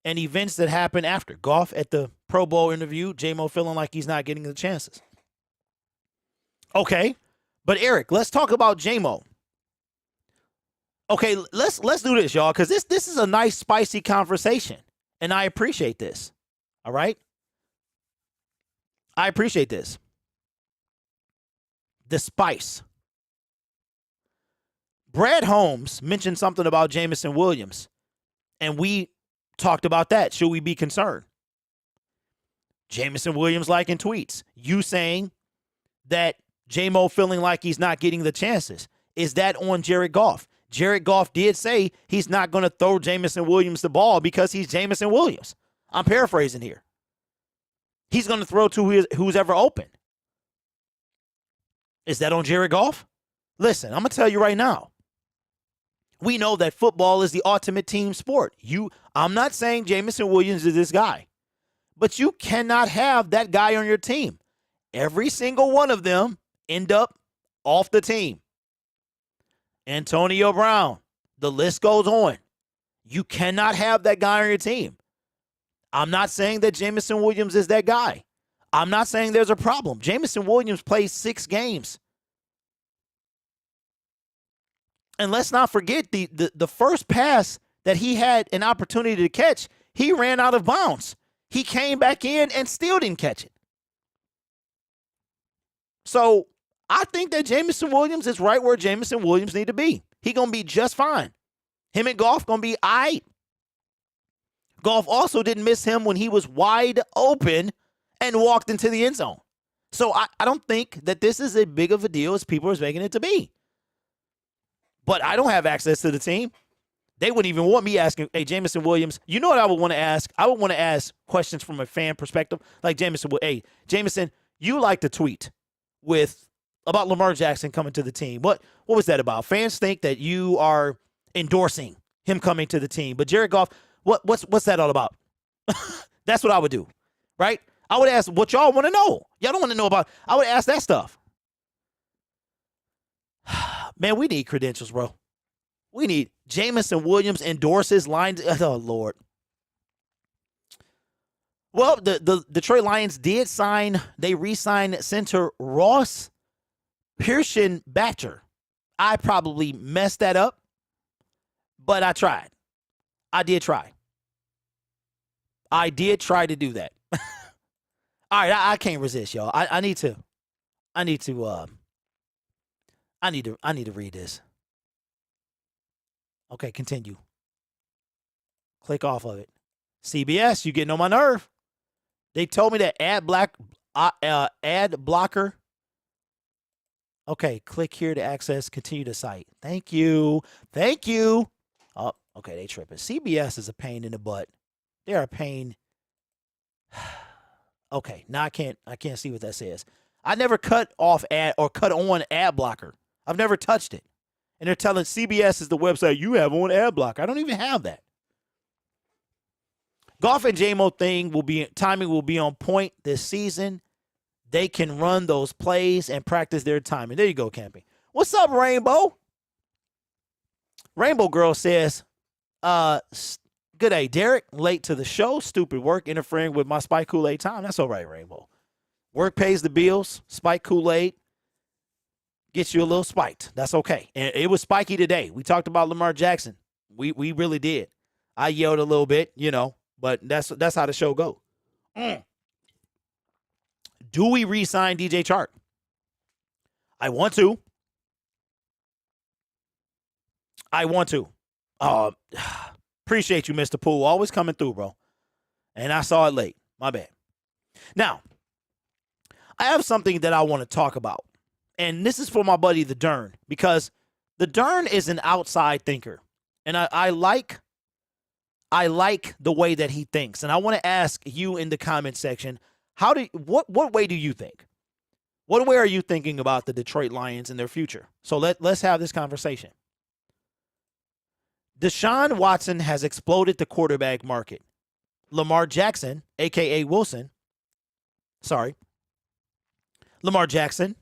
and events that happened after. Goff at the Pro Bowl interview, J-Mo feeling like he's not getting the chances. Okay, but Eric, let's talk about J-Mo. Okay, let's do this, y'all, because this is a nice, spicy conversation, and I appreciate this. All right? I appreciate this. The spice. Brad Holmes mentioned something about Jameson Williams, and we talked about that. Should we be concerned? Jameson Williams liking tweets. You saying that J-Mo feeling like he's not getting the chances. Is that on Jared Goff? Jared Goff did say he's not going to throw Jameson Williams the ball because he's Jameson Williams. I'm paraphrasing here. He's going to throw to who's ever open. Is that on Jared Goff? Listen, I'm going to tell you right now. We know that football is the ultimate team sport. I'm not saying Jameson Williams is this guy, but you cannot have that guy on your team. Every single one of them end up off the team. Antonio Brown, the list goes on. You cannot have that guy on your team. I'm not saying that Jameson Williams is that guy. I'm not saying there's a problem. Jameson Williams plays 6 games. And let's not forget the first pass that he had an opportunity to catch, he ran out of bounds. He came back in and still didn't catch it. So I think that Jameson Williams is right where Jameson Williams need to be. He going to be just fine. Him and Goff going to be all right. Goff also didn't miss him when he was wide open and walked into the end zone. So I don't think that this is as big of a deal as people are making it to be. But I don't have access to the team. They wouldn't even want me asking, hey, Jameson Williams, you know what I would want to ask? I would want to ask questions from a fan perspective. Like Jameson, hey, Jameson, you like to tweet about Lamar Jackson coming to the team. What was that about? Fans think that you are endorsing him coming to the team. But Jared Goff, what's that all about? That's what I would do, right? I would ask what y'all want to know. Y'all don't want to know about. I would ask that stuff. Man, we need credentials, bro. We need Jameson Williams endorses lines. Oh, Lord. Well, the Detroit Lions did re-sign center Ross Pearson-Batcher. I probably messed that up, but I tried. I did try. I did try to do that. All right, I can't resist, y'all. I need to read this. Okay, continue. Click off of it. CBS, you getting on my nerve. They told me that ad blocker. Okay, click here to access, continue the site. Thank you. Oh, okay, they tripping. CBS is a pain in the butt. They're a pain. Okay, now I can't see what that says. I never cut off ad or cut on ad blocker. I've never touched it. And they're telling CBS is the website you have on ad blocker. I don't even have that. Goff and J-Mo timing will be on point this season. They can run those plays and practice their timing. There you go, Camping. What's up, Rainbow? Rainbow Girl says, good day, Derek. Late to the show. Stupid work interfering with my Spike Kool-Aid time. That's all right, Rainbow. Work pays the bills. Spike Kool-Aid gets you a little spiked. That's okay. And it was spiky today. We talked about Lamar Jackson. We really did. I yelled a little bit, but that's how the show goes. Do we re-sign DJ Chark? I want to. Appreciate you, Mr. Poole. Always coming through, bro. And I saw it late. My bad. Now, I have something that I want to talk about. And this is for my buddy, the Dern, because the Dern is an outside thinker. And I like the way that he thinks. And I want to ask you in the comment section, what way do you think? What way are you thinking about the Detroit Lions and their future? So let's have this conversation. Deshaun Watson has exploded the quarterback market. Lamar Jackson, a.k.a. Wilson, Lamar Jackson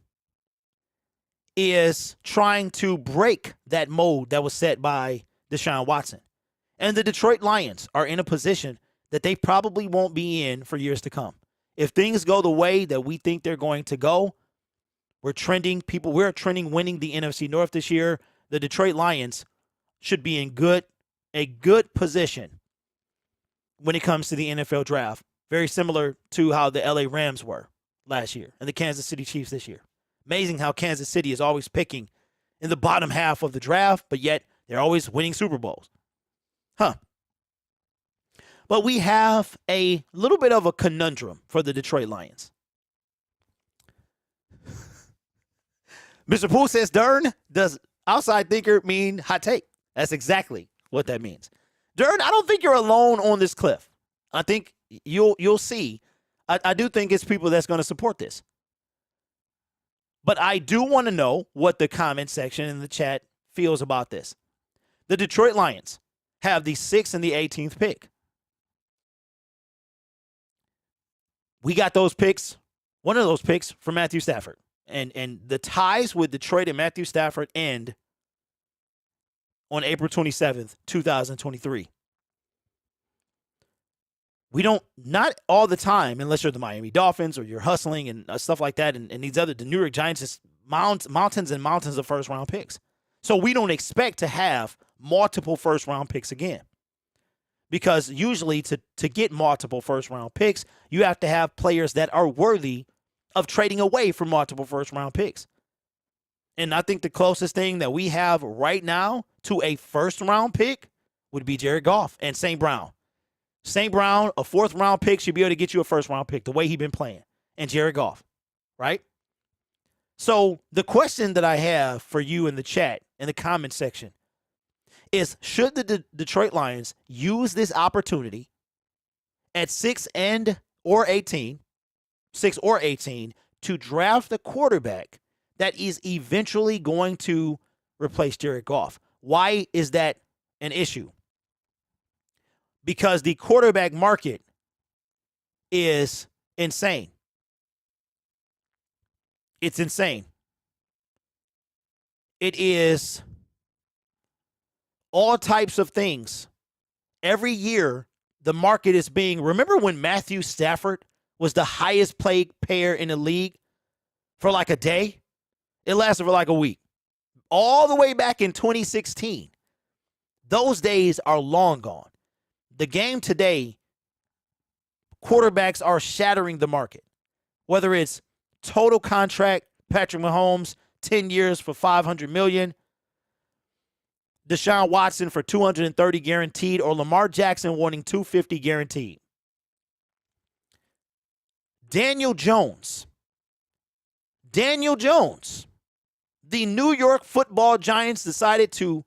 is trying to break that mold that was set by Deshaun Watson. And the Detroit Lions are in a position that they probably won't be in for years to come. If things go the way that we think they're going to go, we're trending winning the NFC North this year. The Detroit Lions should be in a good position when it comes to the NFL draft. Very similar to how the LA Rams were last year and the Kansas City Chiefs this year. Amazing how Kansas City is always picking in the bottom half of the draft, but yet they're always winning Super Bowls. But we have a little bit of a conundrum for the Detroit Lions. Mr. Poole says, Dern, does outside thinker mean hot take? That's exactly what that means. Dern, I don't think you're alone on this cliff. I think you'll see. I do think it's people that's going to support this. But I do want to know what the comment section in the chat feels about this. The Detroit Lions have the 6th and the 18th pick. We got those picks, one of those picks from Matthew Stafford. And the ties with Detroit and Matthew Stafford end on April 27th, 2023. We don't, not all the time, unless you're the Miami Dolphins or you're hustling and stuff like that, and these other, the New York Giants, just mountains and mountains of first-round picks. So we don't expect to have multiple first-round picks again. Because usually to get multiple first-round picks, you have to have players that are worthy of trading away from multiple first-round picks. And I think the closest thing that we have right now to a first-round pick would be Jared Goff and St. Brown. St. Brown, a fourth-round pick, should be able to get you a first-round pick the way he's been playing. And Jared Goff, right? So the question that I have for you in the chat, in the comment section, is should the Detroit Lions use this opportunity at 6 or 18 to draft a quarterback that is eventually going to replace Jared Goff? Why is that an issue? Because the quarterback market is insane. It's insane. It is all types of things. Every year, the market is being... Remember when Matthew Stafford was the highest paid player in the league for like a day? It lasted for like a week. All the way back in 2016. Those days are long gone. The game today, quarterbacks are shattering the market. Whether it's total contract, Patrick Mahomes, 10 years for $500 million, Deshaun Watson for $230 guaranteed, or Lamar Jackson wanting $250 guaranteed. Daniel Jones. The New York Football Giants decided to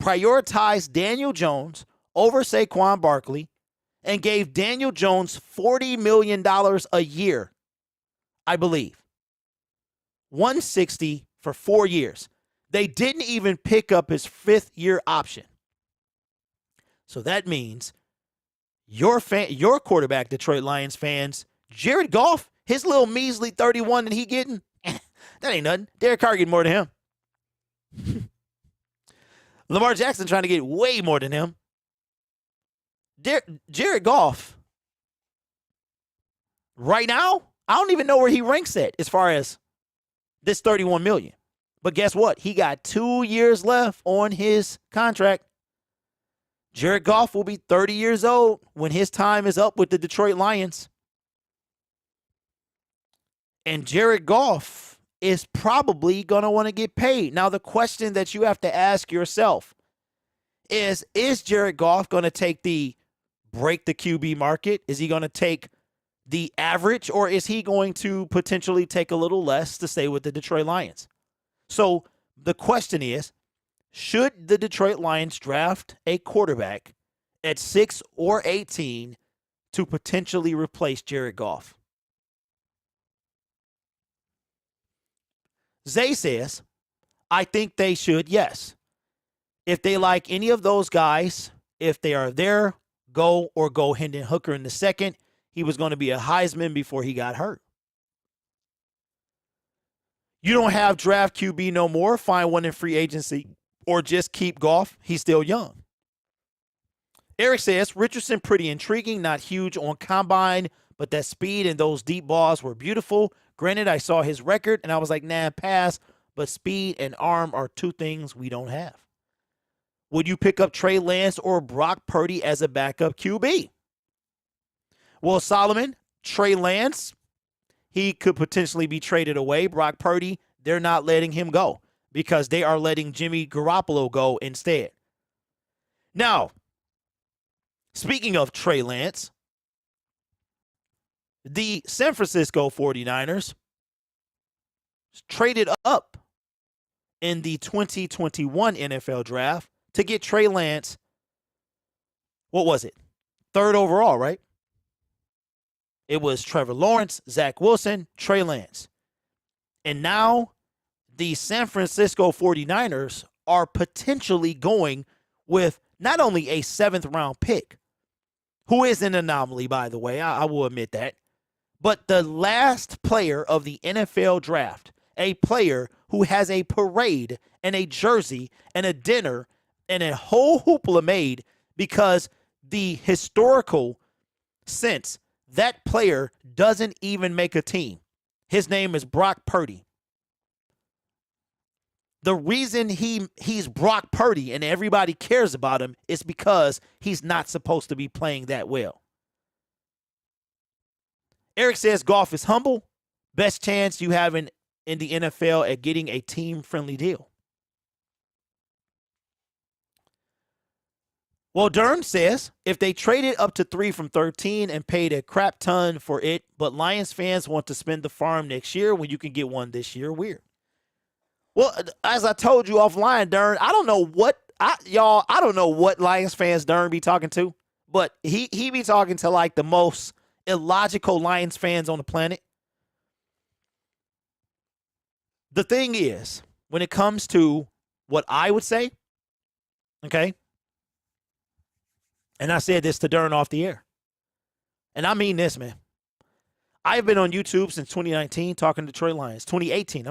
prioritize Daniel Jones over Saquon Barkley and gave Daniel Jones $40 million a year, I believe. $160 for 4 years. They didn't even pick up his 5th-year option. So that means your quarterback, Detroit Lions fans, Jared Goff, his little measly 31 that he getting, that ain't nothing. Derek Carr getting more than him. Lamar Jackson trying to get way more than him. Jared Goff, right now, I don't even know where he ranks at as far as this $31 million. But guess what? He got 2 years left on his contract. Jared Goff will be 30 years old when his time is up with the Detroit Lions. And Jared Goff is probably going to want to get paid. Now, the question that you have to ask yourself is Jared Goff going to break the QB market? Is he going to take the average, or is he going to potentially take a little less to stay with the Detroit Lions? So the question is, should the Detroit Lions draft a quarterback at 6 or 18 to potentially replace Jared Goff? Zay says, I think they should, yes. If they like any of those guys, if they are their go or go Hendon Hooker in the second. He was going to be a Heisman before he got hurt. You don't have draft QB no more. Find one in free agency or just keep Goff. He's still young. Eric says, Richardson pretty intriguing, not huge on combine, but that speed and those deep balls were beautiful. Granted, I saw his record and I was like, nah, pass, but speed and arm are two things we don't have. Would you pick up Trey Lance or Brock Purdy as a backup QB? Well, Solomon, Trey Lance, he could potentially be traded away. Brock Purdy, they're not letting him go because they are letting Jimmy Garoppolo go instead. Now, speaking of Trey Lance, the San Francisco 49ers traded up in the 2021 NFL draft to get Trey Lance. What was it? 3rd overall, right? It was Trevor Lawrence, Zach Wilson, Trey Lance. And now the San Francisco 49ers are potentially going with not only a 7th round pick, who is an anomaly, by the way, I will admit that, but the last player of the NFL draft, a player who has a parade and a jersey and a dinner and a whole hoopla made because the historical sense, that player doesn't even make a team. His name is Brock Purdy. The reason he's Brock Purdy and everybody cares about him is because he's not supposed to be playing that well. Eric says Goff is humble. Best chance you have in the NFL at getting a team-friendly deal. Well, Dern says if they traded up to 3 from 13 and paid a crap ton for it, but Lions fans want to spend the farm next year when you can get one this year, weird. Well, as I told you offline, Dern, I don't know what Lions fans Dern be talking to, but he be talking to like the most illogical Lions fans on the planet. The thing is, when it comes to what I would say, okay, and I said this to Dern off the air, and I mean this, man. I've been on YouTube since 2019 talking to Detroit Lions. 2018,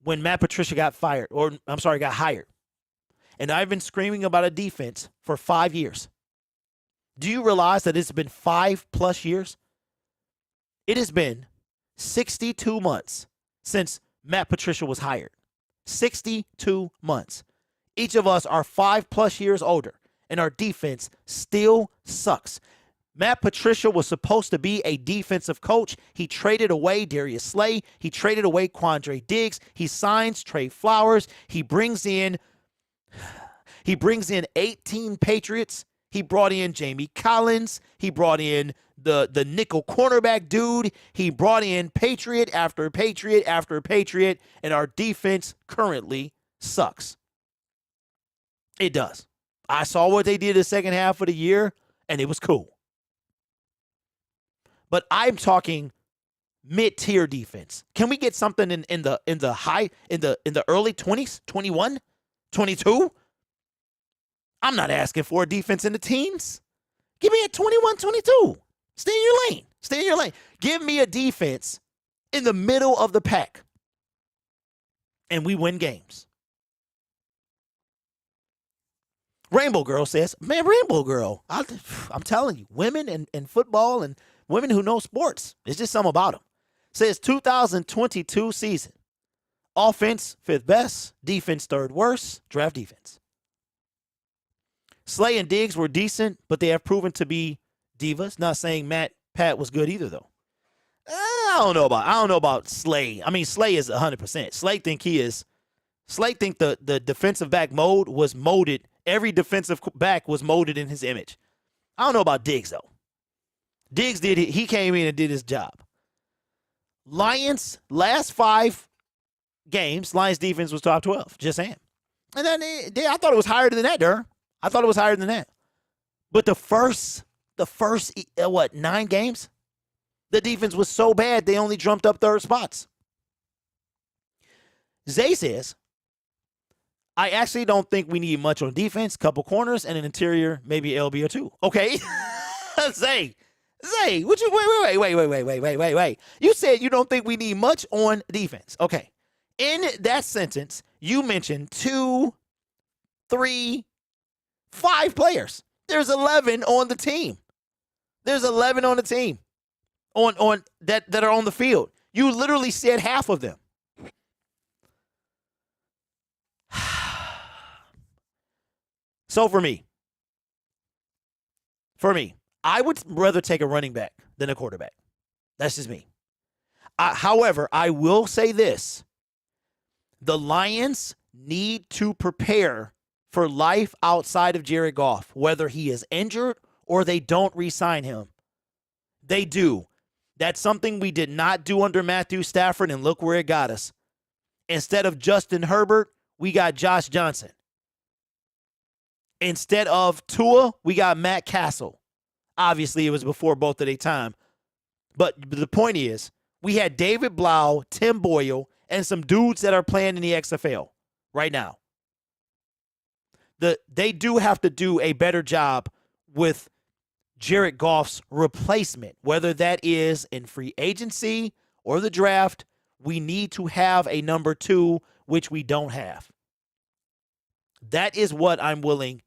when Matt Patricia got hired. And I've been screaming about a defense for 5 years. Do you realize that it's been 5+ years? It has been 62 months since Matt Patricia was hired. 62 months. Each of us are 5+ years older, and our defense still sucks. Matt Patricia was supposed to be a defensive coach. He traded away Darius Slay. He traded away Quandre Diggs. He signs Trey Flowers. He brings in 18 Patriots. He brought in Jamie Collins. He brought in the nickel cornerback dude. He brought in Patriot after Patriot after Patriot, and our defense currently sucks. It does. I saw what they did the second half of the year, and it was cool. But I'm talking mid-tier defense. Can we get something in the early 20s, 21, 22? I'm not asking for a defense in the teens. Give me a 21, 22. Stay in your lane. Stay in your lane. Give me a defense in the middle of the pack, and we win games. Rainbow Girl says, man, Rainbow Girl, I'm telling you, women and football and women who know sports, it's just something about them. Says 2022 season. Offense, 5th best. Defense, 3rd worst. Draft defense. Slay and Diggs were decent, but they have proven to be divas. Not saying Pat was good either, though. I don't know about Slay. I mean, Slay is 100%. Slay think the defensive back mode was molded. Every defensive back was molded in his image. I don't know about Diggs, though. Diggs did it. He came in and did his job. Lions, last 5 games, Lions defense was top 12. Just saying. And then I thought it was higher than that, Durr. I thought it was higher than that. But the first 9 games, the defense was so bad they only jumped up 3rd spots. Zay says, I actually don't think we need much on defense, couple corners, and an interior, maybe LB or two. Okay. Zay, what you wait. You said you don't think we need much on defense. Okay. In that sentence, you mentioned 2, 3, 5 players. There's 11 on the team. There's 11 on the team on that are on the field. You literally said half of them. So for me, I would rather take a running back than a quarterback. That's just me. However, I will say this. The Lions need to prepare for life outside of Jared Goff, whether he is injured or they don't re-sign him. They do. That's something we did not do under Matthew Stafford, and look where it got us. Instead of Justin Herbert, we got Josh Johnson. Instead of Tua, we got Matt Castle. Obviously, it was before both of their time. But the point is, we had David Blau, Tim Boyle, and some dudes that are playing in the XFL right now. They do have to do a better job with Jared Goff's replacement, whether that is in free agency or the draft. We need to have a number 2, which we don't have. That is what I'm willing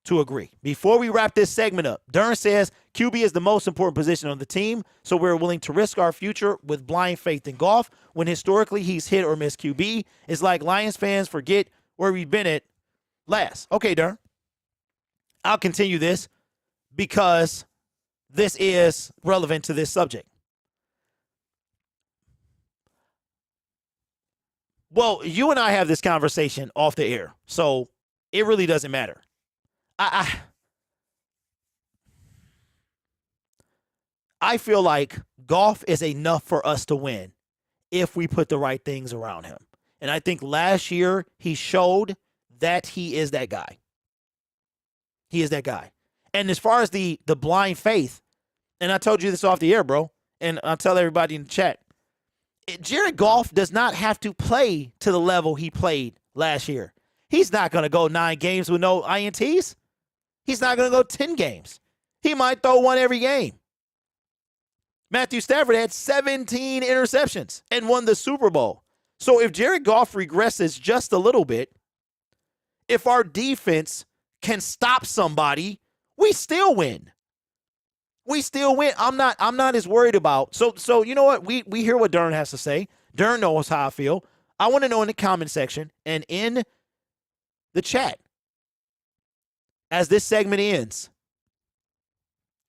to agree. Before we wrap this segment up, Dern says QB is the most important position on the team, so we're willing to risk our future with blind faith in Goff when historically he's hit or missed QB. It's like Lions fans forget where we've been at last. Okay, Dern. I'll continue this because this is relevant to this subject. Well, you and I have this conversation off the air, so it really doesn't matter. I feel like Goff is enough for us to win if we put the right things around him. And I think last year he showed that he is that guy. He is that guy. And as far as the blind faith, and I told you this off the air, bro, and I'll tell everybody in the chat, Jared Goff does not have to play to the level he played last year. He's not going to go 9 games with no INTs. He's not going to go 10 games. He might throw one every game. Matthew Stafford had 17 interceptions and won the Super Bowl. So if Jared Goff regresses just a little bit, if our defense can stop somebody, we still win. We still win. I'm not as worried about. So you know what? We hear what Dern has to say. Dern knows how I feel. I want to know in the comment section and in the chat, as this segment ends,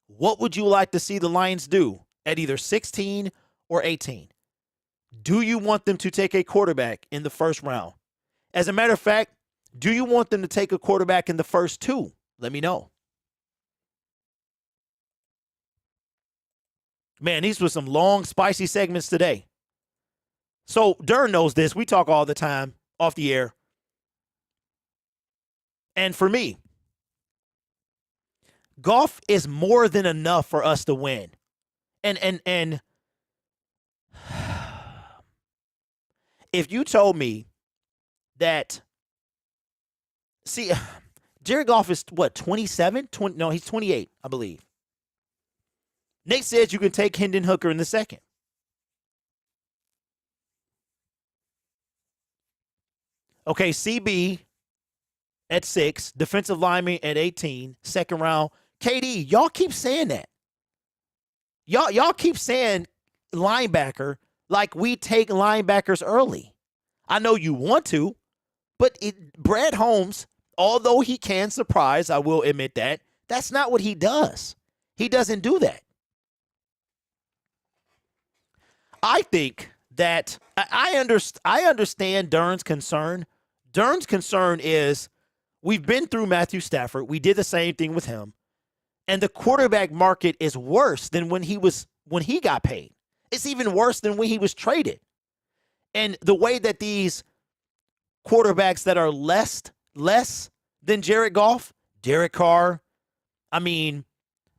what would you like to see the Lions do at either 16 or 18? Do you want them to take a quarterback in the first round? As a matter of fact, do you want them to take a quarterback in the first 2? Let me know. Man, these were some long, spicy segments today. So Dern knows this. We talk all the time off the air. And for me, Goff is more than enough for us to win. And if you told me that, see, Jared Goff is what, 27? No, he's 28, I believe. Nate says you can take Hendon Hooker in the second. Okay, CB at 6, defensive lineman at 18, second round. KD, y'all keep saying that. Y'all keep saying linebacker like we take linebackers early. I know you want to, but Brad Holmes, although he can surprise, I will admit that, that's not what he does. He doesn't do that. I think that I understand Dern's concern. Dern's concern is we've been through Matthew Stafford. We did the same thing with him. And the quarterback market is worse than when he got paid. It's even worse than when he was traded. And the way that these quarterbacks that are less than Jared Goff, Derek Carr,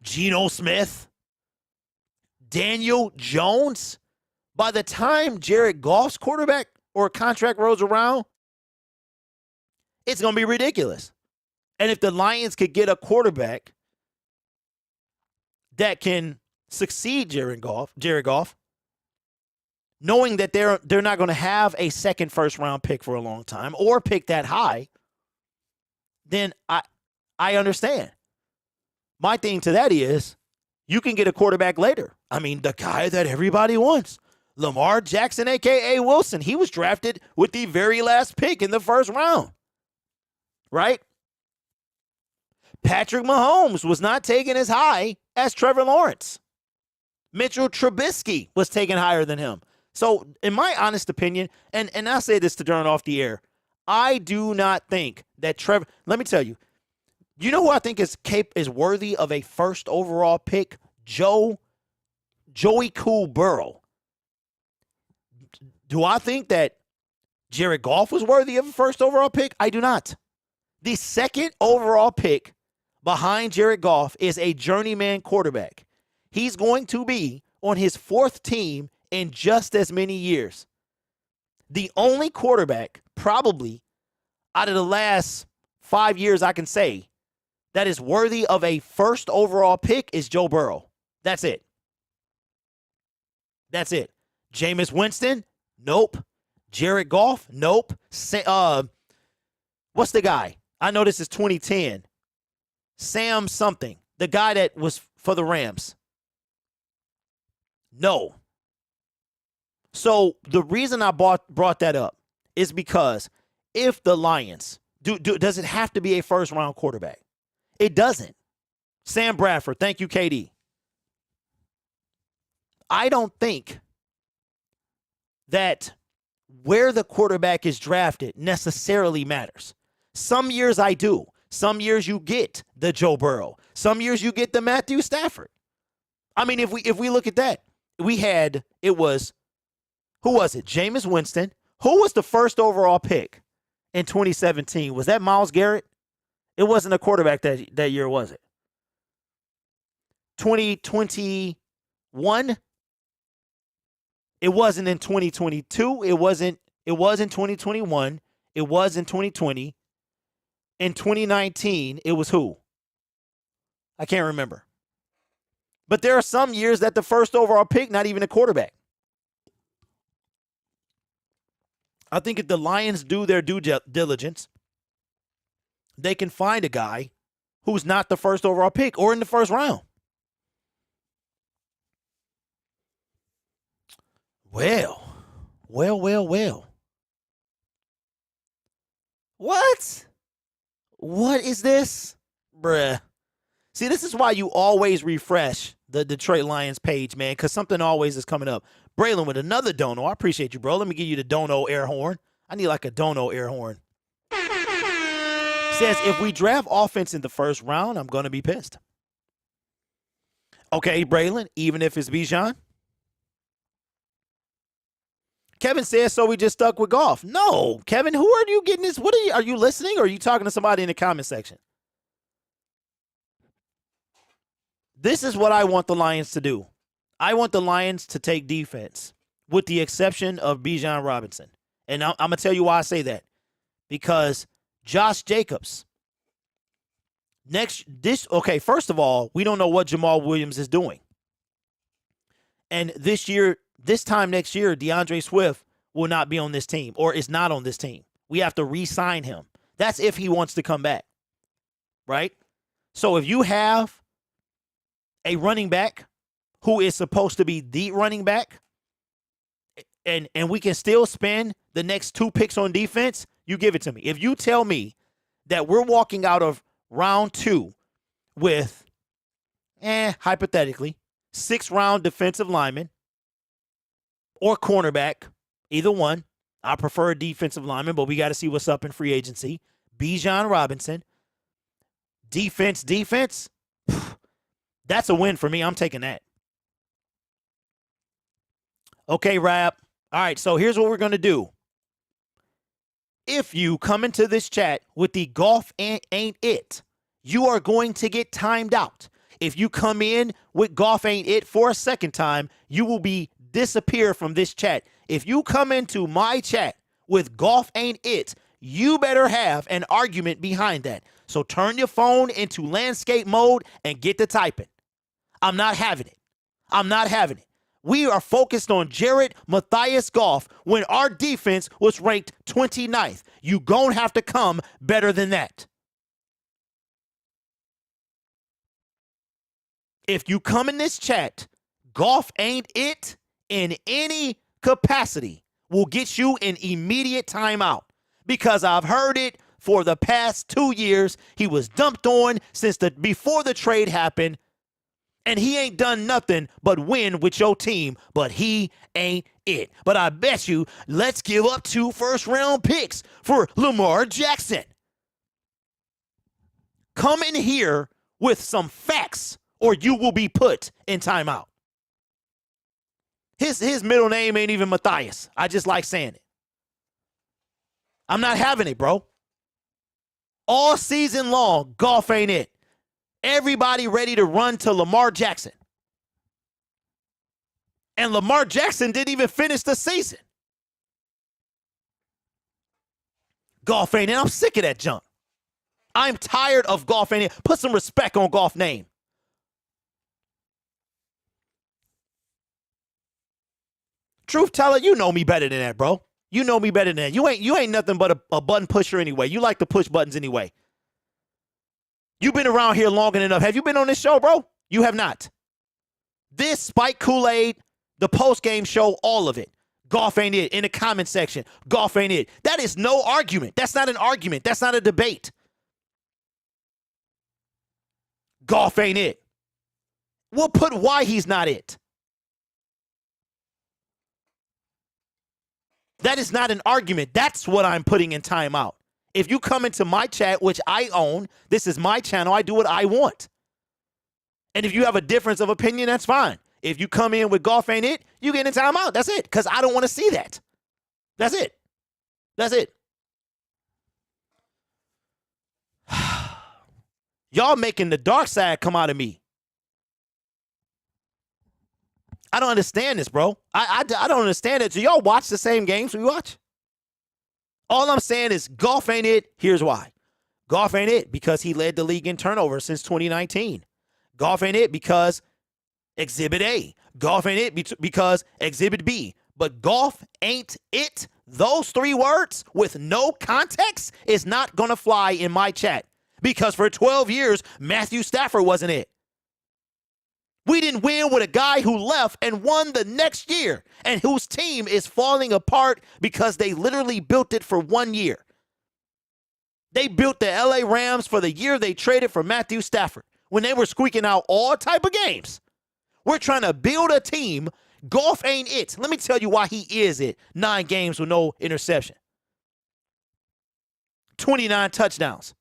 Geno Smith, Daniel Jones, by the time Jared Goff's quarterback or contract rolls around, It's going to be ridiculous. And if the Lions could get a quarterback that can succeed Jared Goff, knowing that they're not going to have a second first-round pick for a long time or pick that high, then I understand. My thing to that is you can get a quarterback later. I mean, the guy that everybody wants, Lamar Jackson, a.k.a. Wilson, he was drafted with the very last pick in the first round, right? Patrick Mahomes was not taken as high as Trevor Lawrence. Mitchell Trubisky was taken higher than him. So, in my honest opinion, and I'll say this to turn off the air, I do not think that Trevor, let me tell you, you know who I think is worthy of a first overall pick? Joey Cool Burrow. Do I think that Jared Goff was worthy of a first overall pick? I do not. The second overall pick behind Jared Goff is a journeyman quarterback. He's going to be on his fourth team in just as many years. The only quarterback probably out of the last 5 years I can say that is worthy of a first overall pick is Joe Burrow. That's it. That's it. Jameis Winston? Nope. Jared Goff? Nope. What's the guy? I know this is 2010. Sam something. The guy that was for the Rams. No. So the reason I brought that up is because if the Lions, does it have to be a first-round quarterback? It doesn't. Sam Bradford, thank you, KD. I don't think that where the quarterback is drafted necessarily matters. Some years I do. Some years you get the Joe Burrow. Some years you get the Matthew Stafford. I mean, if we look at that, who was it? Jameis Winston. Who was the first overall pick in 2017? Was that Myles Garrett? It wasn't a quarterback that year, was it? 2021? It wasn't in 2022. It was in 2021. It was in 2020. In 2019, it was who? I can't remember. But there are some years that the first overall pick, not even a quarterback. I think if the Lions do their due diligence, they can find a guy who's not the first overall pick or in the first round. Well. What? What is this? Bruh. See, this is why you always refresh the Detroit Lions page, man, because something always is coming up. Braylon with another dono. I appreciate you, bro. Let me give you the dono air horn. I need like a dono air horn. Says, if we draft offense in the first round, I'm going to be pissed. Okay, Braylon, even if it's Bijan. Kevin says, so we just stuck with Goff. No, Kevin, who are you getting this? Are you listening or are you talking to somebody in the comment section? This is what I want the Lions to do. I want the Lions to take defense, with the exception of Bijan Robinson. And I'm going to tell you why I say that. Because Josh Jacobs, first of all, we don't know what Jamal Williams is doing. And this time next year, DeAndre Swift will not be on this team or is not on this team. We have to re-sign him. That's if he wants to come back, right? So if you have a running back who is supposed to be the running back and we can still spend the next 2 picks on defense, you give it to me. If you tell me that we're walking out of round 2 with, hypothetically, 6th-round defensive lineman or cornerback, either one. I prefer a defensive lineman, but we got to see what's up in free agency. Bijan Robinson. Defense. That's a win for me. I'm taking that. Okay, Rap. All right, so here's what we're going to do. If you come into this chat with the Goff ain't it, you are going to get timed out. If you come in with Goff ain't it for a second time, you will disappear from this chat. If you come into my chat with Goff ain't it, you better have an argument behind that. So turn your phone into landscape mode and get to typing. I'm not having it. I'm not having it. We are focused on Jared Matthias Goff when our defense was ranked 29th. You gon' have to come better than that. If you come in this chat, Goff ain't it in any capacity will get you an immediate timeout, because I've heard it for the past 2 years. He was dumped on since before the trade happened, and he ain't done nothing but win with your team, but he ain't it. But I bet you, let's give up 2 first-round picks for Lamar Jackson. Come in here with some facts, or you will be put in timeout. His middle name ain't even Matthias. I just like saying it. I'm not having it, bro. All season long, Goff ain't it. Everybody ready to run to Lamar Jackson. And Lamar Jackson didn't even finish the season. Goff ain't it. I'm sick of that junk. I'm tired of Goff ain't it. Put some respect on Goff's name. Truth teller, you know me better than that, bro. You know me better than that. You ain't nothing but a button pusher anyway. You like to push buttons anyway. You've been around here long enough. Have you been on this show, bro? You have not. This Spike Kool-Aid, the post-game show, all of it. Goff ain't it. In the comment section, Goff ain't it. That is no argument. That's not an argument. That's not a debate. Goff ain't it. We'll put why he's not it. That is not an argument. That's what I'm putting in timeout. If you come into my chat, which I own, this is my channel, I do what I want. And if you have a difference of opinion, that's fine. If you come in with Goff ain't it, you get in timeout. That's it, because I don't want to see that. That's it. That's it. Y'all making the dark side come out of me. I don't understand this, bro. I don't understand it. Do y'all watch the same games we watch? All I'm saying is Goff ain't it. Here's why. Goff ain't it because he led the league in turnovers since 2019. Goff ain't it because Exhibit A. Goff ain't it because Exhibit B. But Goff ain't it. Those 3 words with no context is not going to fly in my chat, because for 12 years, Matthew Stafford wasn't it. We didn't win with a guy who left and won the next year, and whose team is falling apart because they literally built it for 1 year. They built the LA Rams for the year they traded for Matthew Stafford, when they were squeaking out all type of games. We're trying to build a team. Goff ain't it. Let me tell you why he is it. 9 games with no interception. 29 touchdowns.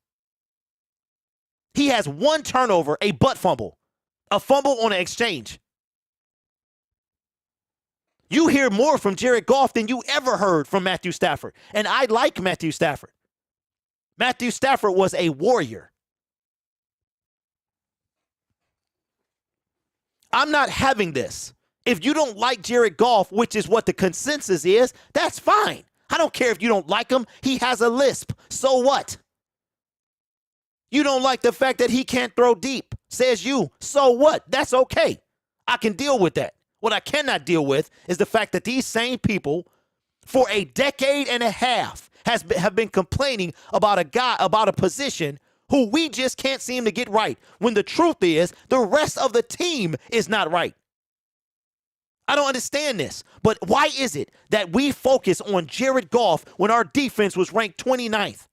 He has 1 turnover, a butt fumble. A fumble on an exchange. You hear more from Jared Goff than you ever heard from Matthew Stafford. And I like Matthew Stafford. Matthew Stafford was a warrior. I'm not having this. If you don't like Jared Goff, which is what the consensus is, that's fine. I don't care if you don't like him. He has a lisp. So what? You don't like the fact that he can't throw deep, says you. So what? That's okay. I can deal with that. What I cannot deal with is the fact that these same people for a decade and a half have been complaining about a position who we just can't seem to get right, when the truth is the rest of the team is not right. I don't understand this. But why is it that we focus on Jared Goff when our defense was ranked 29th?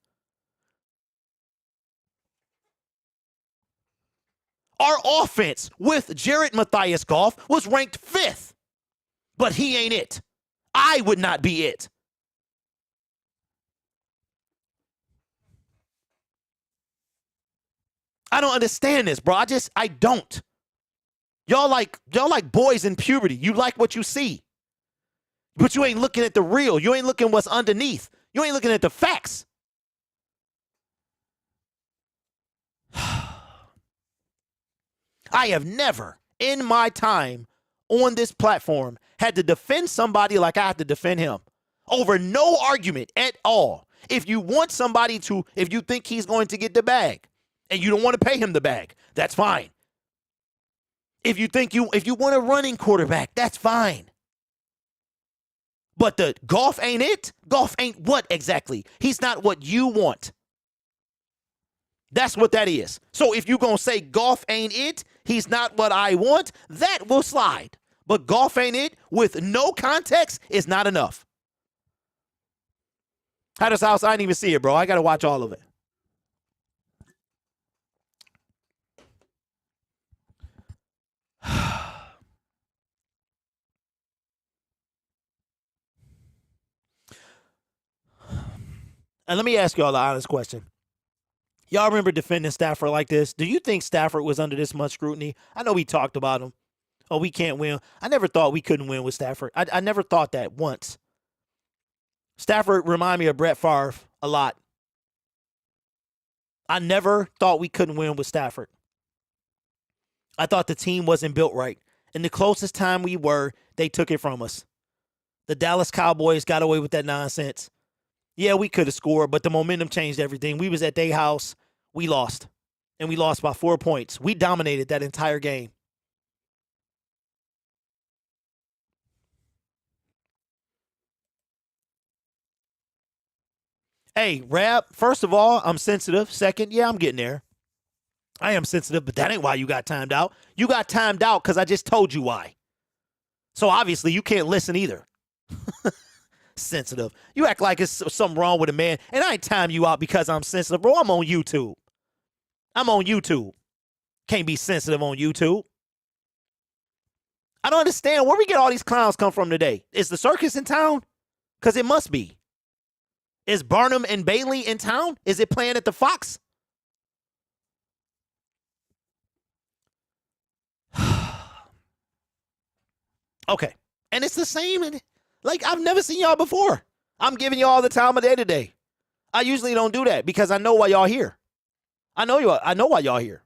Our offense with Jared Matthias Goff was ranked 5th. But he ain't it. I would not be it. I don't understand this, bro. I don't. Y'all like boys in puberty. You like what you see. But you ain't looking at the real. You ain't looking what's underneath. You ain't looking at the facts. I have never, in my time on this platform, had to defend somebody like I had to defend him over no argument at all. If you want somebody to, if you think he's going to get the bag and you don't want to pay him the bag, that's fine. If you want a running quarterback, that's fine. But the Goff ain't it. Goff ain't what exactly? He's not what you want. That's what that is. So if you're going to say Goff ain't it, he's not what I want, that will slide. But Goff ain't it with no context is not enough. Hatter's House, I didn't even see it, bro. I got to watch all of it. And let me ask y'all the honest question. Y'all remember defending Stafford like this? Do you think Stafford was under this much scrutiny? I know we talked about him. Oh, we can't win. I never thought we couldn't win with Stafford. I never thought that once. Stafford remind me of Brett Favre a lot. I never thought we couldn't win with Stafford. I thought the team wasn't built right. And the closest time we were, they took it from us. The Dallas Cowboys got away with that nonsense. Yeah, we could have scored, but the momentum changed everything. We was at their house. We lost. And we lost by 4 points. We dominated that entire game. Hey, Rab, first of all, I'm sensitive. Second, yeah, I'm getting there. I am sensitive, but that ain't why you got timed out. You got timed out because I just told you why. So obviously you can't listen either. Sensitive. You act like it's something wrong with a man, and I ain't time you out because I'm sensitive. Bro, I'm on YouTube. I'm on YouTube. Can't be sensitive on YouTube. I don't understand where we get all these clowns come from today. Is the circus in town? Because it must be. Is Barnum and Bailey in town? Is it playing at the Fox? Okay. And it's the same. Like, I've never seen y'all before. I'm giving y'all the time of day today. I usually don't do that because I know why y'all here. I know why y'all here.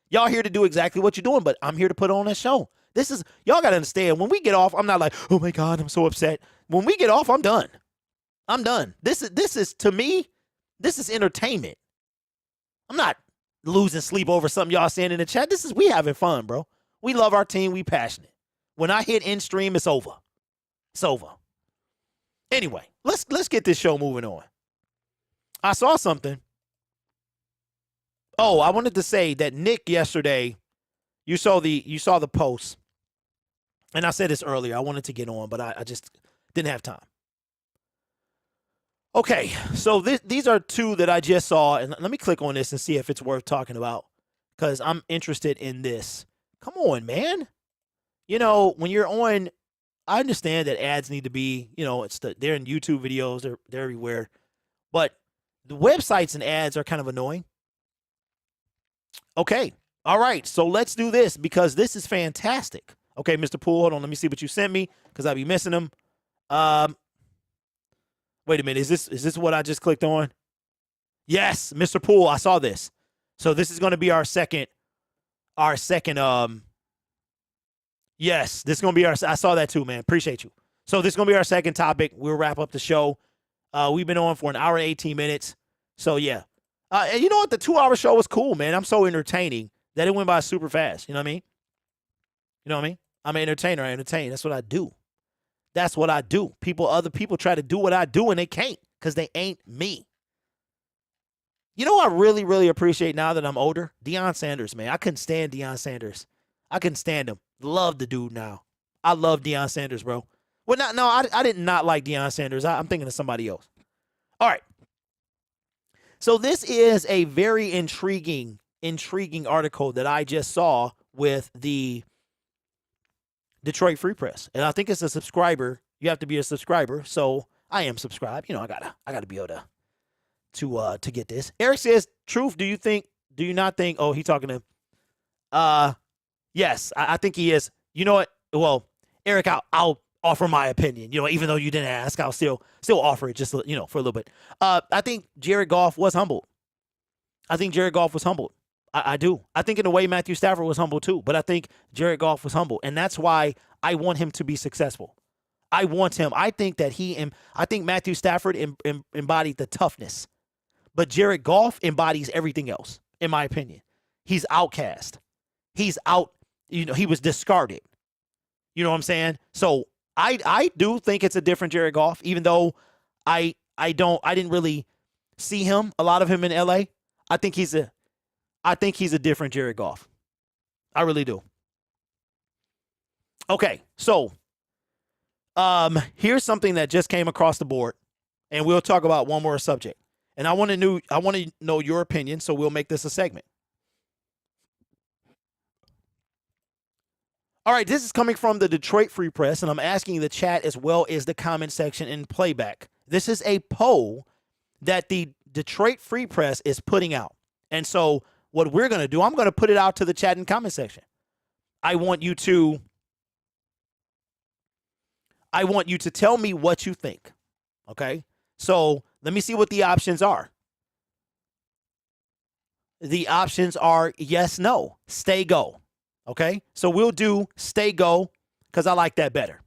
Y'all here to do exactly what you're doing, but I'm here to put on a show. Y'all got to understand, when we get off, I'm not like, oh my God, I'm so upset. When we get off, I'm done. I'm done. This is to me, this is entertainment. I'm not losing sleep over something y'all saying in the chat. We having fun, bro. We love our team. We passionate. When I hit end stream, it's over. It's over. Anyway, let's get this show moving on. I saw something. Oh, I wanted to say that Nick yesterday, you saw the post. And I said this earlier. I wanted to get on, but I just didn't have time. Okay, so these are two that I just saw, and let me click on this and see if it's worth talking about because I'm interested in this. Come on, man. You know, when you're on, I understand that ads need to be, you know, they're in YouTube videos, they're everywhere, but the websites and ads are kind of annoying. Okay, all right, so let's do this because this is fantastic. Okay, Mr. Poole, hold on, let me see what you sent me because I'll be missing them. Wait a minute, is this what I just clicked on? Yes, Mr. Poole, I saw this. So this is going to be our second, yes, this is going to be I saw that too, man. Appreciate you. So this is going to be our second topic. We'll wrap up the show. We've been on for an hour and 18 minutes. So yeah. And you know what? The 2-hour show was cool, man. I'm so entertaining that it went by super fast. You know what I mean? You know what I mean? I'm an entertainer. I entertain. That's what I do. That's what I do. Other people try to do what I do and they can't because they ain't me. You know what I really, really appreciate now that I'm older? Deion Sanders, man. I couldn't stand Deion Sanders. I couldn't stand him. Love the dude now. I love Deion Sanders, bro. Well, I did not like Deion Sanders. I'm thinking of somebody else. All right. So this is a very intriguing article that I just saw with the Detroit Free Press. And I think it's a subscriber. You have to be a subscriber. So I am subscribed. You know, I gotta be able to get this. Eric says, Truth, do you not think, oh, he's talking to yes, I think he is. You know what? Well, Eric, I'll offer my opinion. You know, even though you didn't ask, I'll still offer it just, you know, for a little bit. I think Jared Goff was humbled. I do. I think in a way Matthew Stafford was humble too, but I think Jared Goff was humble, and that's why I want him to be successful. I want him. I think that I think Matthew Stafford embodied the toughness, but Jared Goff embodies everything else, in my opinion. He's outcast. He's out. He was discarded. You know what I'm saying? So I do think it's a different Jared Goff, even though I didn't really see a lot of him in LA. I think he's a different Jared Goff. I really do. Okay, so here's something that just came across the board, and we'll talk about one more subject. And I want to know your opinion, so we'll make this a segment. All right, this is coming from the Detroit Free Press, and I'm asking the chat as well as the comment section and playback. This is a poll that the Detroit Free Press is putting out. And so what we're going to do, I'm going to put it out to the chat and comment section. I want you to tell me what you think. Okay? So let me see what the options are. The options are yes, no, stay, go. Okay? So we'll do stay, go, because I like that better.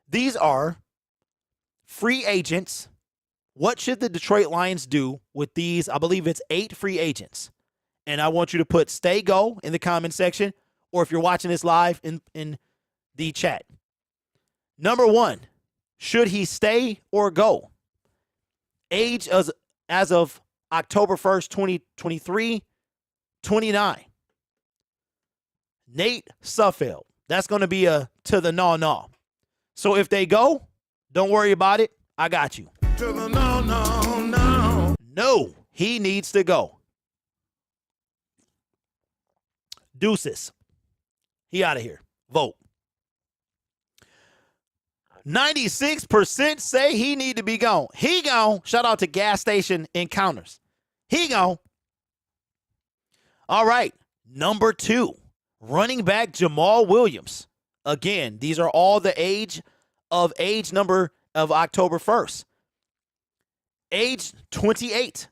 These are free agents. What should the Detroit Lions do with these? I believe it's 8 free agents. And I want you to put stay, go in the comment section, or if you're watching this live in the chat. Number 1, should he stay or go? Age as of October 1st, 2023, 29. Nate Suffield. That's going to be a to the no. So if they go, don't worry about it. I got you. To the no. No, he needs to go. Deuces. He out of here. Vote. 96% say he need to be gone. He gone. Shout out to Gas Station Encounters. He gone. All right. Number 2. Running back Jamal Williams. Again, these are all the age number of October 1st. Age 28.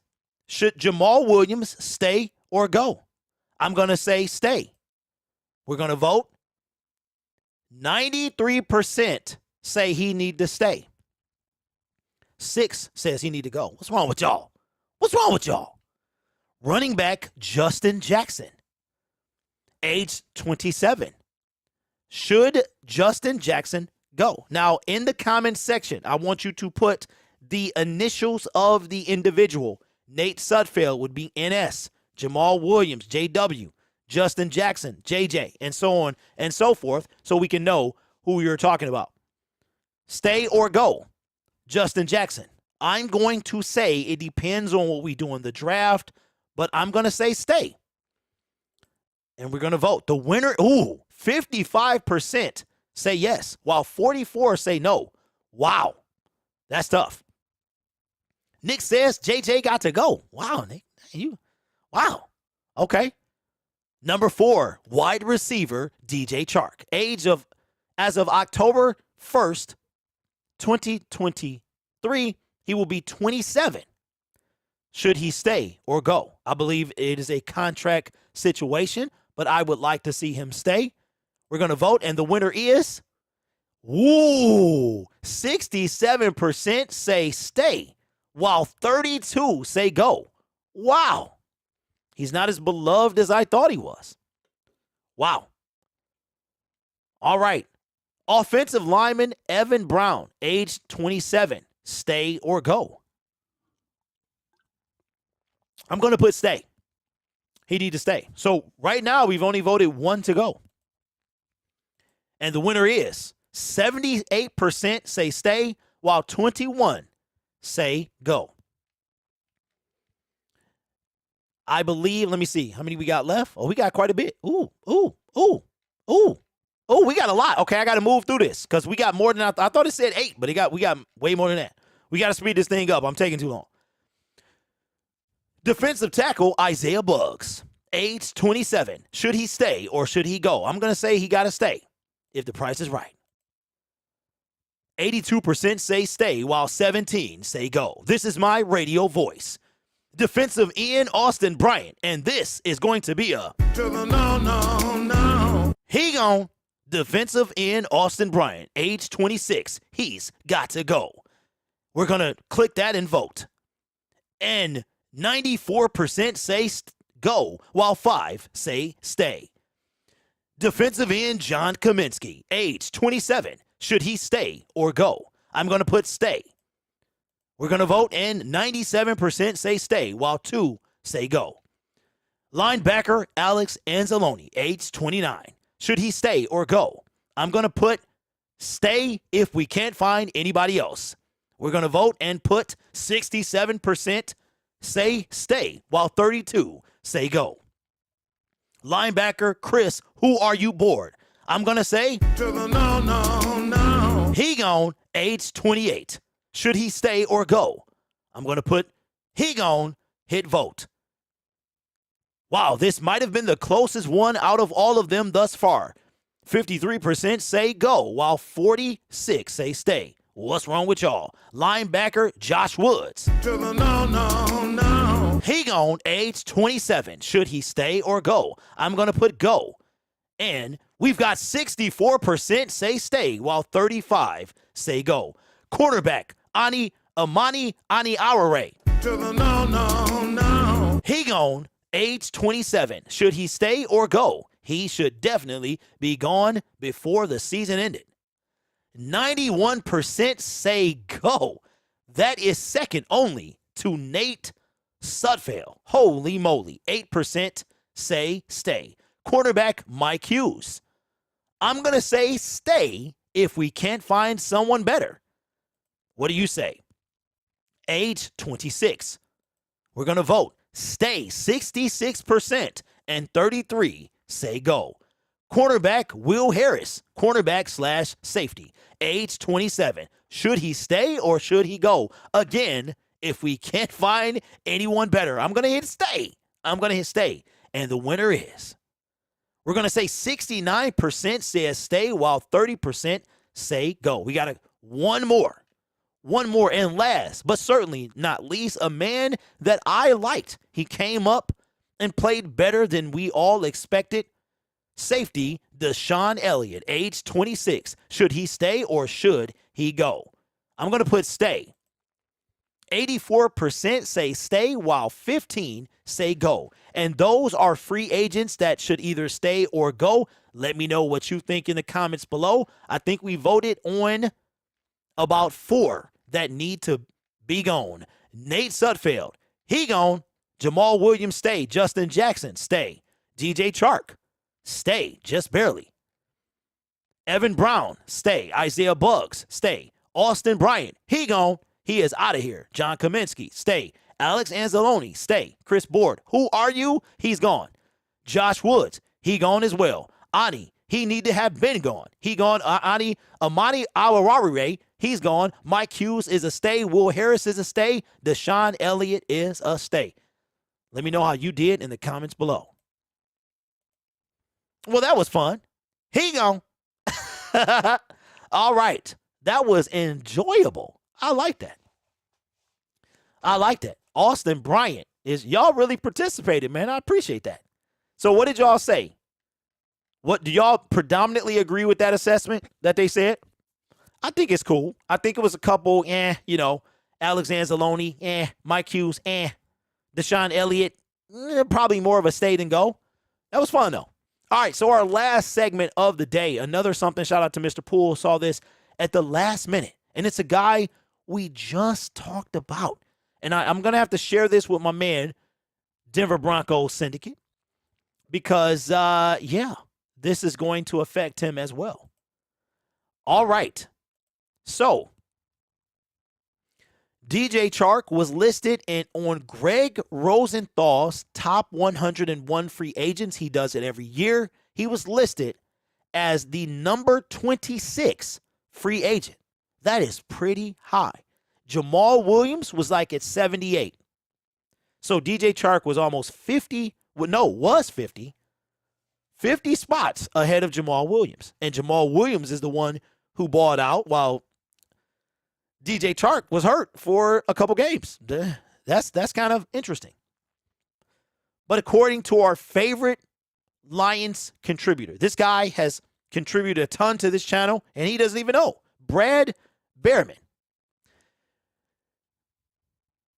Should Jamal Williams stay or go? I'm going to say stay. We're going to vote. 93% say he need to stay. 6 says he need to go. What's wrong with y'all? Running back Justin Jackson. Age 27. Should Justin Jackson go? Now, in the comment section, I want you to put the initials of the individual. Nate Sudfeld would be NS. Jamal Williams, JW. Justin Jackson, JJ, and so on and so forth, so we can know who you're talking about. Stay or go, Justin Jackson. I'm going to say it depends on what we do in the draft, but I'm going to say stay. And we're going to vote. The winner, 55% say yes, while 44% say no. Wow, that's tough. Nick says JJ got to go. Wow, Nick, wow. Okay. Number 4, wide receiver DJ Chark. As of October 1st, 2023, he will be 27. Should he stay or go? I believe it is a contract situation, but I would like to see him stay. We're going to vote, and the winner is 67% say stay, while 32% say go. Wow. He's not as beloved as I thought he was. Wow. All right. Offensive lineman Evan Brown, age 27. Stay or go? I'm going to put stay. He needs to stay. So right now, we've only voted 1 to go. And the winner is 78% say stay, while 21% say go. I believe, let me see, how many we got left? Oh, we got quite a bit. Ooh, we got a lot. Okay, I got to move through this because we got more than I thought it said 8, but we got way more than that. We got to speed this thing up. I'm taking too long. Defensive tackle Isaiah Buggs, age 27. Should he stay or should he go? I'm going to say he got to stay if the price is right. 82% say stay, while 17% say go. This is my radio voice. Defensive end Austin Bryant, and this is going to be a To the no. he gone. Defensive end Austin Bryant, age 26. He's got to go. We're going to click that and vote. And 94% say go, while 5 say stay. Defensive end John Kaminsky, age 27. Should he stay or go? I'm going to put stay. We're going to vote, and 97% say stay, while 2 say go. Linebacker Alex Anzalone, age 29. Should he stay or go? I'm going to put stay if we can't find anybody else. We're going to vote and put 67% say stay, while 32 say go. Linebacker Chris, who are you bored? I'm going to say no. he gone, age 28. Should he stay or go? I'm going to put he gone, hit vote. Wow, this might have been the closest one out of all of them thus far. 53% say go, while 46 say stay. What's wrong with y'all? Linebacker Josh Woods. No. He gone, age 27. Should he stay or go? I'm going to put go. And we've got 64% say stay, while 35 say go. Quarterback Amani Aurare. No. He gone, age 27. Should he stay or go? He should definitely be gone before the season ended. 91% say go. That is second only to Nate Sudfeld. Holy moly. 8% say stay. Quarterback Mike Hughes. I'm going to say stay if we can't find someone better. What do you say? Age 26. We're going to vote stay 66%, and 33 say go. Cornerback Will Harris, cornerback / safety, age 27. Should he stay or should he go? Again, if we can't find anyone better, I'm going to hit stay. And the winner is, we're going to say 69% says stay, while 30% say go. We got one more. And last, but certainly not least, a man that I liked. He came up and played better than we all expected. Safety, Deshaun Elliott, age 26. Should he stay or should he go? I'm going to put stay. 84% say stay, while 15 say go. And those are free agents that should either stay or go. Let me know what you think in the comments below. I think we voted on about 4 that need to be gone. Nate Sudfeld, he gone. Jamal Williams, stay. Justin Jackson, stay. DJ Chark, stay, just barely. Evan Brown, stay. Isaiah Buggs, stay. Austin Bryant, he gone. He is out of here. John Kaminsky, stay. Alex Anzalone, stay. Chris Board, who are you? He's gone. Josh Woods, he gone as well. Ani, he need to have been gone. He gone. Amani Aurare, he's gone. Mike Hughes is a stay. Will Harris is a stay. Deshaun Elliott is a stay. Let me know how you did in the comments below. Well, that was fun. He gone. All right. That was enjoyable. I like that. Austin Bryant y'all really participated, man. I appreciate that. So what did y'all say? What do y'all predominantly agree with that assessment that they said? I think it's cool. I think it was a couple, Alex Anzalone, Mike Hughes, Deshaun Elliott, probably more of a stay than go. That was fun, though. All right, so our last segment of the day, another something, shout out to Mr. Poole, saw this at the last minute, and it's a guy we just talked about. And I'm going to have to share this with my man, Denver Broncos Syndicate, because, this is going to affect him as well. All right, so DJ Chark was listed on Greg Rosenthal's top 101 free agents. He does it every year. He was listed as the number 26 free agent. That is pretty high. Jamal Williams was like at 78. So DJ Chark was almost 50 spots ahead of Jamal Williams. And Jamal Williams is the one who balled out while DJ Chark was hurt for a couple games. That's kind of interesting. But according to our favorite Lions contributor, this guy has contributed a ton to this channel, and he doesn't even know. Brad Behrman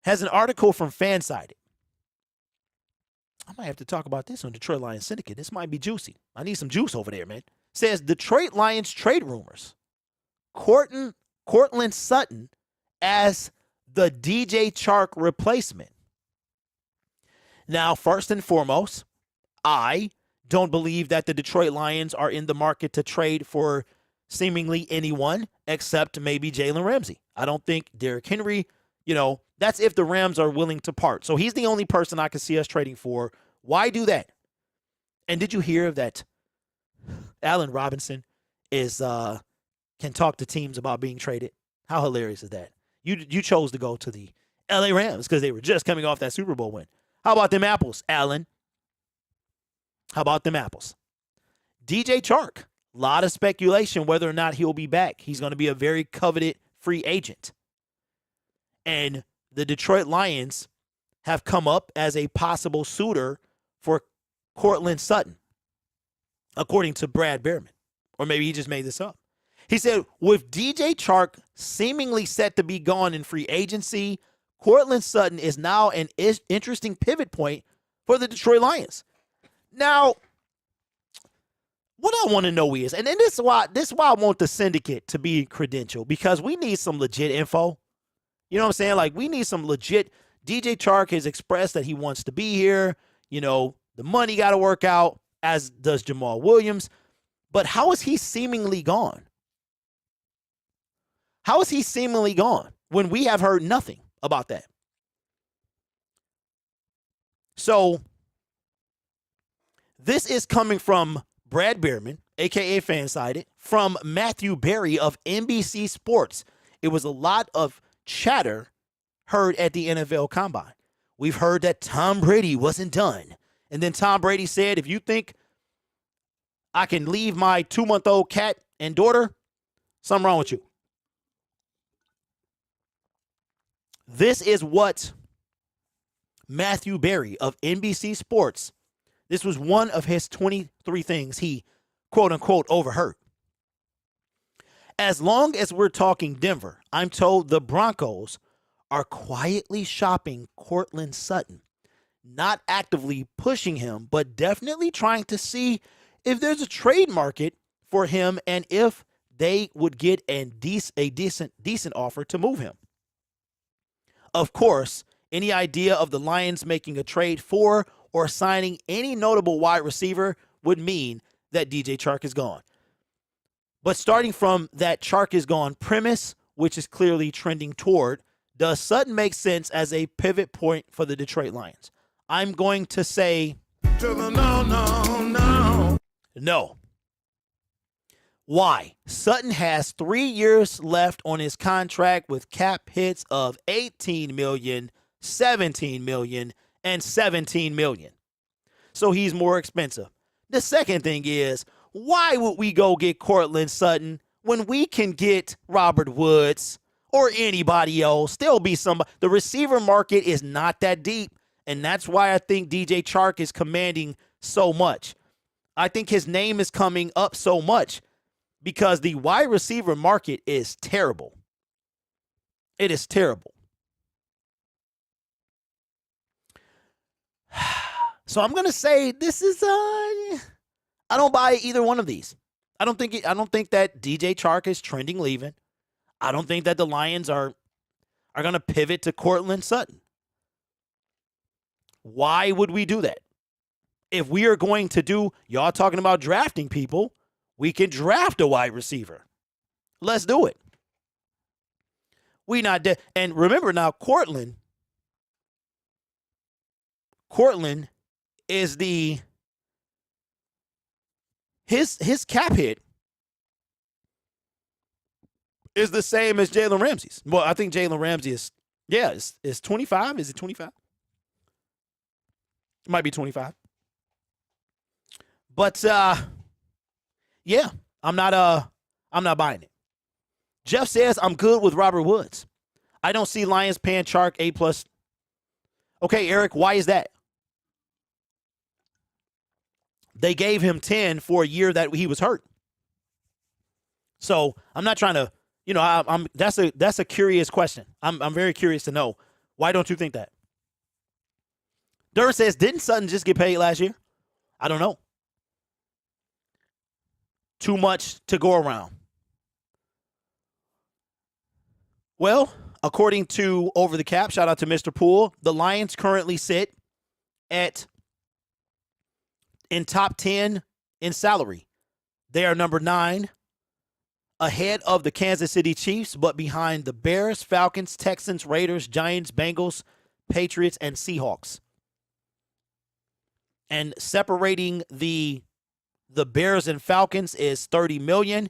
has an article from Fansided. I might have to talk about this on Detroit Lions Syndicate. This might be juicy. I need some juice over there, man. Says Detroit Lions trade rumors. Cortland Sutton as the DJ Chark replacement. Now, first and foremost, I don't believe that the Detroit Lions are in the market to trade for seemingly anyone except maybe Jalen Ramsey. I don't think Derrick Henry, that's if the Rams are willing to part. So he's the only person I can see us trading for. Why do that? And did you hear that Allen Robinson can talk to teams about being traded? How hilarious is that? You chose to go to the LA Rams because they were just coming off that Super Bowl win. How about them apples, Allen? How about them apples? DJ Chark. A lot of speculation whether or not he'll be back. He's going to be a very coveted free agent. And the Detroit Lions have come up as a possible suitor for Cortland Sutton, according to Brad Behrman. Or maybe he just made this up. He said, with DJ Chark seemingly set to be gone in free agency, Cortland Sutton is now an interesting pivot point for the Detroit Lions. Now, what I want to know is, and then this is why I want the Syndicate to be credentialed, because we need some legit info. You know what I'm saying? Like, we need some legit. DJ Chark has expressed that he wants to be here. The money got to work out, as does Jamal Williams. But how is he seemingly gone? How is he seemingly gone when we have heard nothing about that? So, this is coming from Brad Behrman, a.k.a. Fansided, from Matthew Berry of NBC Sports. It was a lot of chatter heard at the NFL Combine. We've heard that Tom Brady wasn't done. And then Tom Brady said, if you think I can leave my 2-month-old cat and daughter, something wrong with you. This is what Matthew Berry of NBC Sports, this was one of his 23 things he, quote unquote, overheard. As long as we're talking Denver, I'm told the Broncos are quietly shopping Cortland Sutton, not actively pushing him, but definitely trying to see if there's a trade market for him and if they would get a decent offer to move him. Of course, any idea of the Lions making a trade for or signing any notable wide receiver would mean that DJ Chark is gone. But starting from that Chark is gone premise, which is clearly trending toward, does Sutton make sense as a pivot point for the Detroit Lions? I'm going to say no. Why? Sutton has 3 years left on his contract with cap hits of $18 million, $17 million, and $17 million. So he's more expensive. The second thing is, why would we go get Cortland Sutton when we can get Robert Woods or anybody else? There'll be somebody. The receiver market is not that deep, and that's why I think DJ Chark is commanding so much. I think his name is coming up so much because the wide receiver market is terrible. It is terrible. So I'm gonna say this is I don't buy either one of these. I don't think that DJ Chark is trending leaving. I don't think that the Lions are gonna pivot to Cortland Sutton. Why would we do that? If we are going to do, y'all talking about drafting people, we can draft a wide receiver. Let's do it. We not dead. And remember now, Cortland is his cap hit is the same as Jalen Ramsey's. Well, I think Jalen Ramsey is 25. Is it 25? It might be 25. But yeah, I'm not buying it. Jeff says I'm good with Robert Woods. I don't see Lions paying Chark A+. Okay, Eric, why is that? They gave him 10 for a year that he was hurt. So I'm not trying to, I'm that's a curious question. I'm very curious to know. Why don't you think that? Durr says, didn't Sutton just get paid last year? I don't know. Too much to go around. Well, according to Over the Cap, shout out to Mr. Poole, the Lions currently sit in top 10 in salary. They are number 9, ahead of the Kansas City Chiefs, but behind the Bears, Falcons, Texans, Raiders, Giants, Bengals, Patriots, and Seahawks. And separating the Bears and Falcons is $30 million.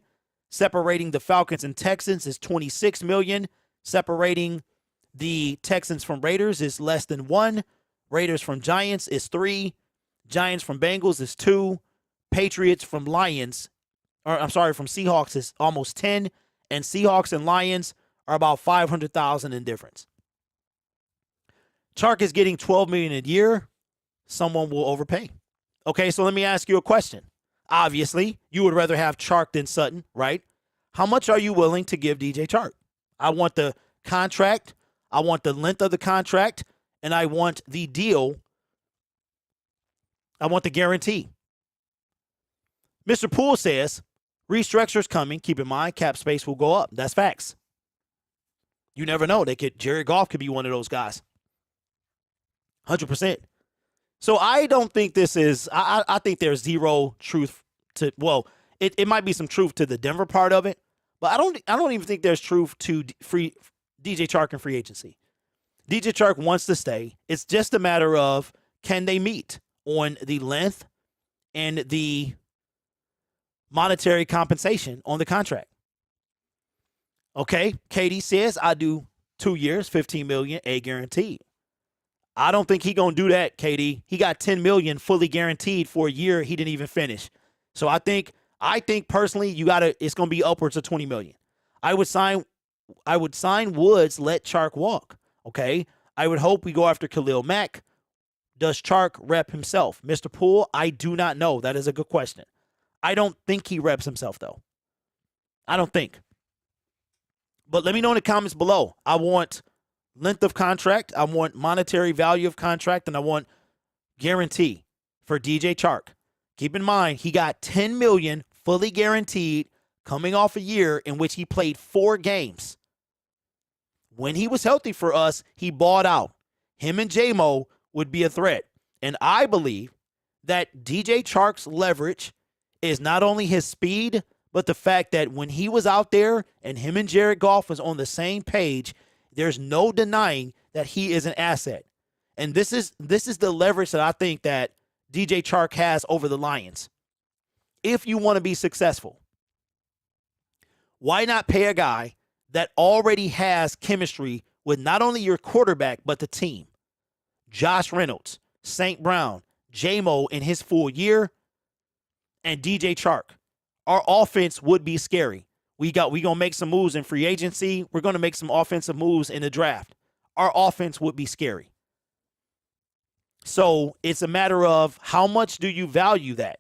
Separating the Falcons and Texans is $26 million. Separating the Texans from Raiders is less than 1. Raiders from Giants is 3. Giants from Bengals is 2. Patriots from Seahawks is almost 10. And Seahawks and Lions are about $500,000 in difference. Chark is getting $12 million a year. Someone will overpay. Okay, so let me ask you a question. Obviously, you would rather have Chark than Sutton, right? How much are you willing to give DJ Chark? I want the contract, I want the length of the contract, and I want the deal. I want the guarantee. Mr. Poole says, restructure's coming. Keep in mind, cap space will go up. That's facts. You never know. Jared Goff could be one of those guys. 100%. So I don't think this is, I think there's zero truth to, well, it might be some truth to the Denver part of it, but I don't even think there's truth to DJ Chark and free agency. DJ Chark wants to stay. It's just a matter of, can they meet on the length and the monetary compensation on the contract? Okay, Katie says, I do 2 years, $15 million, a guaranteed. I don't think he gonna do that, KD. He got $10 million fully guaranteed for a year he didn't even finish. So I think personally it's gonna be upwards of $20 million. I would sign Woods, let Chark walk. Okay. I would hope we go after Khalil Mack. Does Chark rep himself? Mr. Poole, I do not know. That is a good question. I don't think he reps himself though. I don't think. But let me know in the comments below. I want length of contract, I want monetary value of contract, and I want guarantee for DJ Chark. Keep in mind, he got $10 million fully guaranteed coming off a year in which he played 4 games. When he was healthy for us, he balled out. Him and J-Mo would be a threat. And I believe that DJ Chark's leverage is not only his speed, but the fact that when he was out there and him and Jared Goff was on the same page, there's no denying that he is an asset. And this is the leverage that I think that DJ Chark has over the Lions. If you want to be successful, why not pay a guy that already has chemistry with not only your quarterback, but the team? Josh Reynolds, St. Brown, J-Mo in his full year, and DJ Chark. Our offense would be scary. We're going to make some moves in free agency. We're going to make some offensive moves in the draft. Our offense would be scary. So it's a matter of how much do you value that?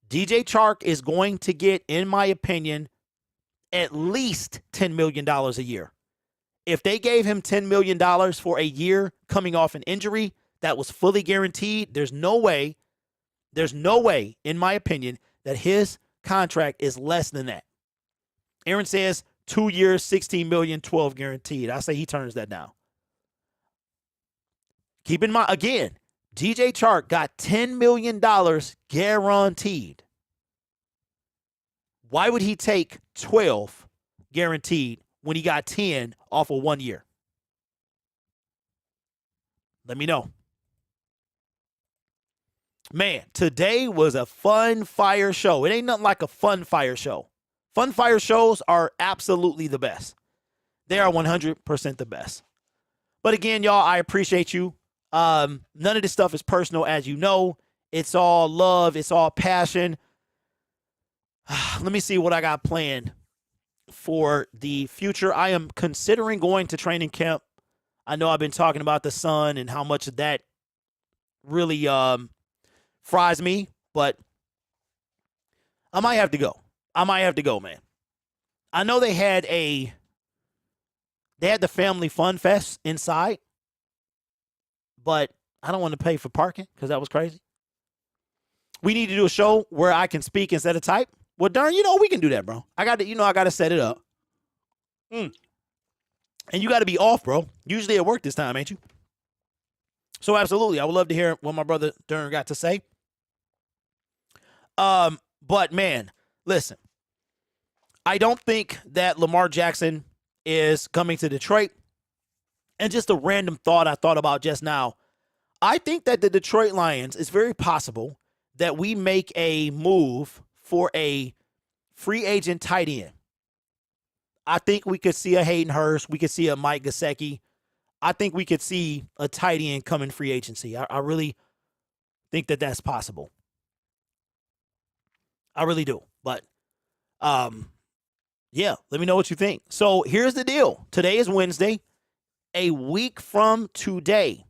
DJ Chark is going to get, in my opinion, at least $10 million a year. If they gave him $10 million for a year coming off an injury that was fully guaranteed, there's no way, in my opinion, that his contract is less than that. Aaron says 2 years, $16 million, 12 guaranteed. I say he turns that down. Keep in mind, again, DJ Chark got $10 million guaranteed. Why would he take 12 guaranteed when he got 10 off of 1 year? Let me know. Man, today was a fun fire show. It ain't nothing like a fun fire show. Fun fire shows are absolutely the best. They are 100% the best. But again, y'all, I appreciate you. None of this stuff is personal, as you know. It's all love. It's all passion. Let me see what I got planned for the future. I am considering going to training camp. I know I've been talking about the sun and how much of that really fries me, but I might have to go. I might have to go, man. I know they had the Family Fun Fest inside, but I don't want to pay for parking because that was crazy. We need to do a show where I can speak instead of type. Well, darn, we can do that, bro. I got to set it up. And you got to be off, bro. Usually at work this time, ain't you? So absolutely, I would love to hear what my brother Dern got to say. But man, listen, I don't think that Lamar Jackson is coming to Detroit. And just a random thought I thought about just now. I think that the Detroit Lions, it's very possible that we make a move for a free agent tight end. I think we could see a Hayden Hurst. We could see a Mike Gesicki. I think we could see a tight end come in free agency. I really think that that's possible. I really do. But, yeah, let me know what you think. So here's the deal. Today is Wednesday. A week from today,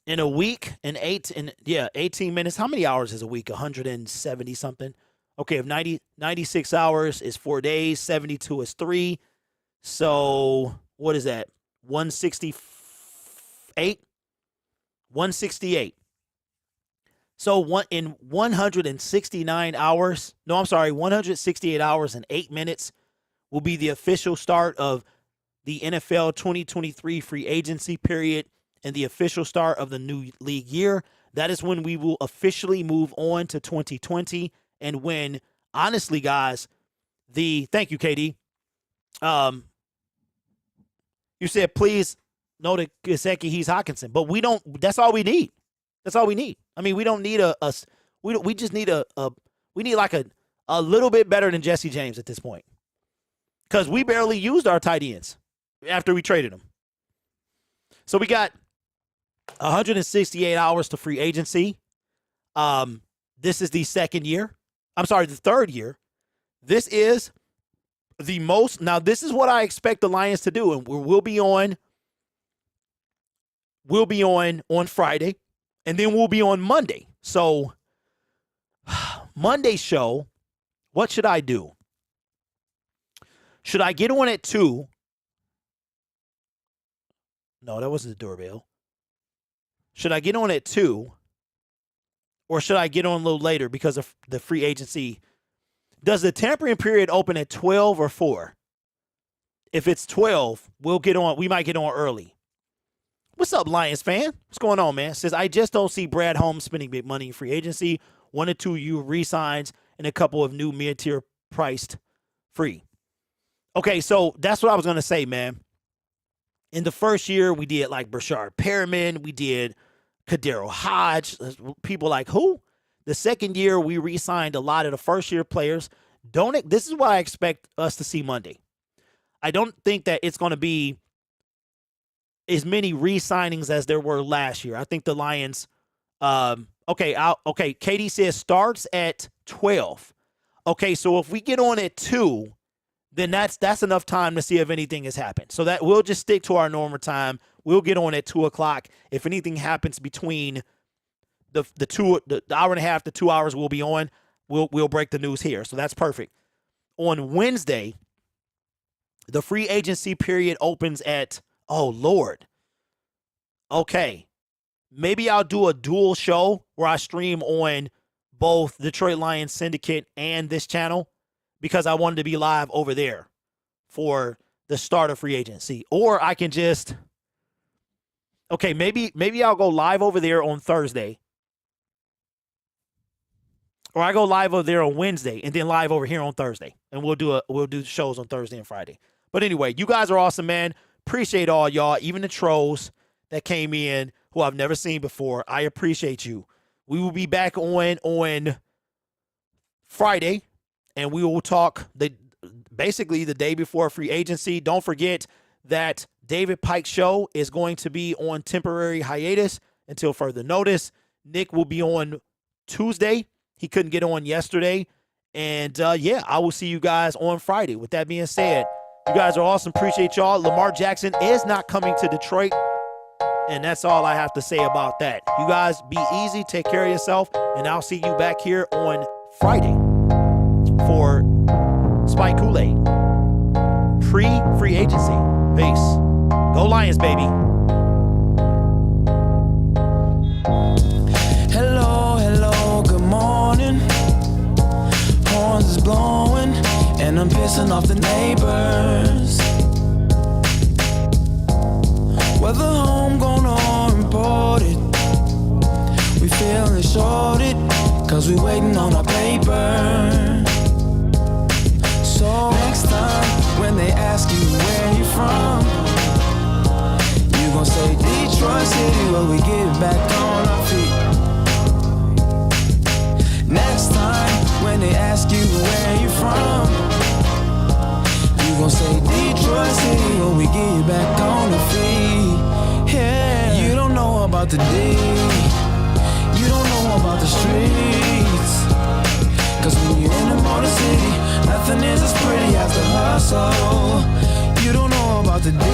in a week and 18 minutes. How many hours is a week? 170 something. Okay, if 96 hours is 4 days, 72 is 3. So what is that? 168? 168. So in 168 hours and 8 minutes will be the official start of the NFL 2023 free agency period and the official start of the new league year. That is when we will officially move on to 2020. And when, honestly, guys, thank you, KD. You said, please know that Gesicki, he's Hawkinson. But that's all we need. That's all we need. I mean, we don't need we just need we need like a little bit better than Jesse James at this point. Because we barely used our tight ends after we traded them. So we got 168 hours to free agency. This is the third year. This is the most. Now, this is what I expect the Lions to do. And we'll be on Friday. And then we'll be on Monday. So, Monday's show, what should I do? Should I get on at 2? No, that wasn't the doorbell. Should I get on at 2? Or should I get on a little later because of the free agency? Does the tampering period open at 12 or 4? If it's 12, we'll get on. We might get on early. What's up, Lions fan? What's going on, man? Says, I just don't see Brad Holmes spending big money in free agency. 1 or 2 re-signs and a couple of new mid-tier priced free. Okay, so that's what I was going to say, man. In the first year, we did like Brashard Perriman. We did Kadero Hodge. People like who? The second year, we re-signed a lot of the first-year players. This is what I expect us to see Monday. I don't think that it's going to be as many re-signings as there were last year. I think the Lions Katie says starts at 12. Okay, so if we get on at 2, then that's enough time to see if anything has happened. So that we'll just stick to our normal time. We'll get on at 2 o'clock. If anything happens between the hour and a half to 2 hours we'll be on, we'll break the news here. So that's perfect. On Wednesday, the free agency period opens at, oh Lord. Okay. Maybe I'll do a dual show where I stream on both Detroit Lions Syndicate and this channel because I wanted to be live over there for the start of free agency. Or I can just, maybe I'll go live over there on Thursday. Or I go live over there on Wednesday and then live over here on Thursday. And we'll do shows on Thursday and Friday. But anyway, you guys are awesome, man. Appreciate all y'all, even the trolls that came in who I've never seen before. I appreciate you. We will be back on Friday, and we will talk basically the day before free agency. Don't forget that David Pike's show is going to be on temporary hiatus until further notice. Nick will be on Tuesday. He couldn't get on yesterday. And, I will see you guys on Friday. With that being said, you guys are awesome. Appreciate y'all. Lamar Jackson is not coming to Detroit. And that's all I have to say about that. You guys be easy. Take care of yourself. And I'll see you back here on Friday. free agency. Peace. Go Lions, baby. Hello, hello, good morning. Horns is blowing, and I'm pissing off the neighbors. Whether homegrown or imported, we feeling shorted, cause we waiting on our paper. So next time, when they ask you where you from, you gon' say Detroit City, where we get back on our feet. Next time, when they ask you where you from, you gon' say Detroit City, when we get back on our feet. Yeah, you don't know about the D, you don't know about the streets, cause when you're in the Motor City, nothing is as pretty as the hustle. You don't know about the D,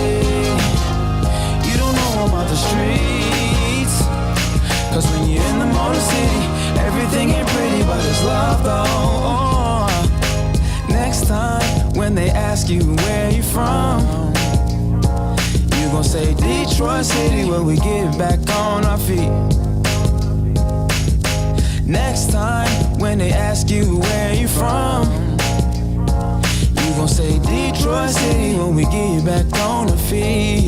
you don't know about the streets, cause when you're in the Motor City, everything ain't pretty but it's love though. Next time, when they ask you where you from, you gon' say Detroit City, where we get back on our feet. Next time, when they ask you where you from, you gon' say Detroit City, when we get back on our feet.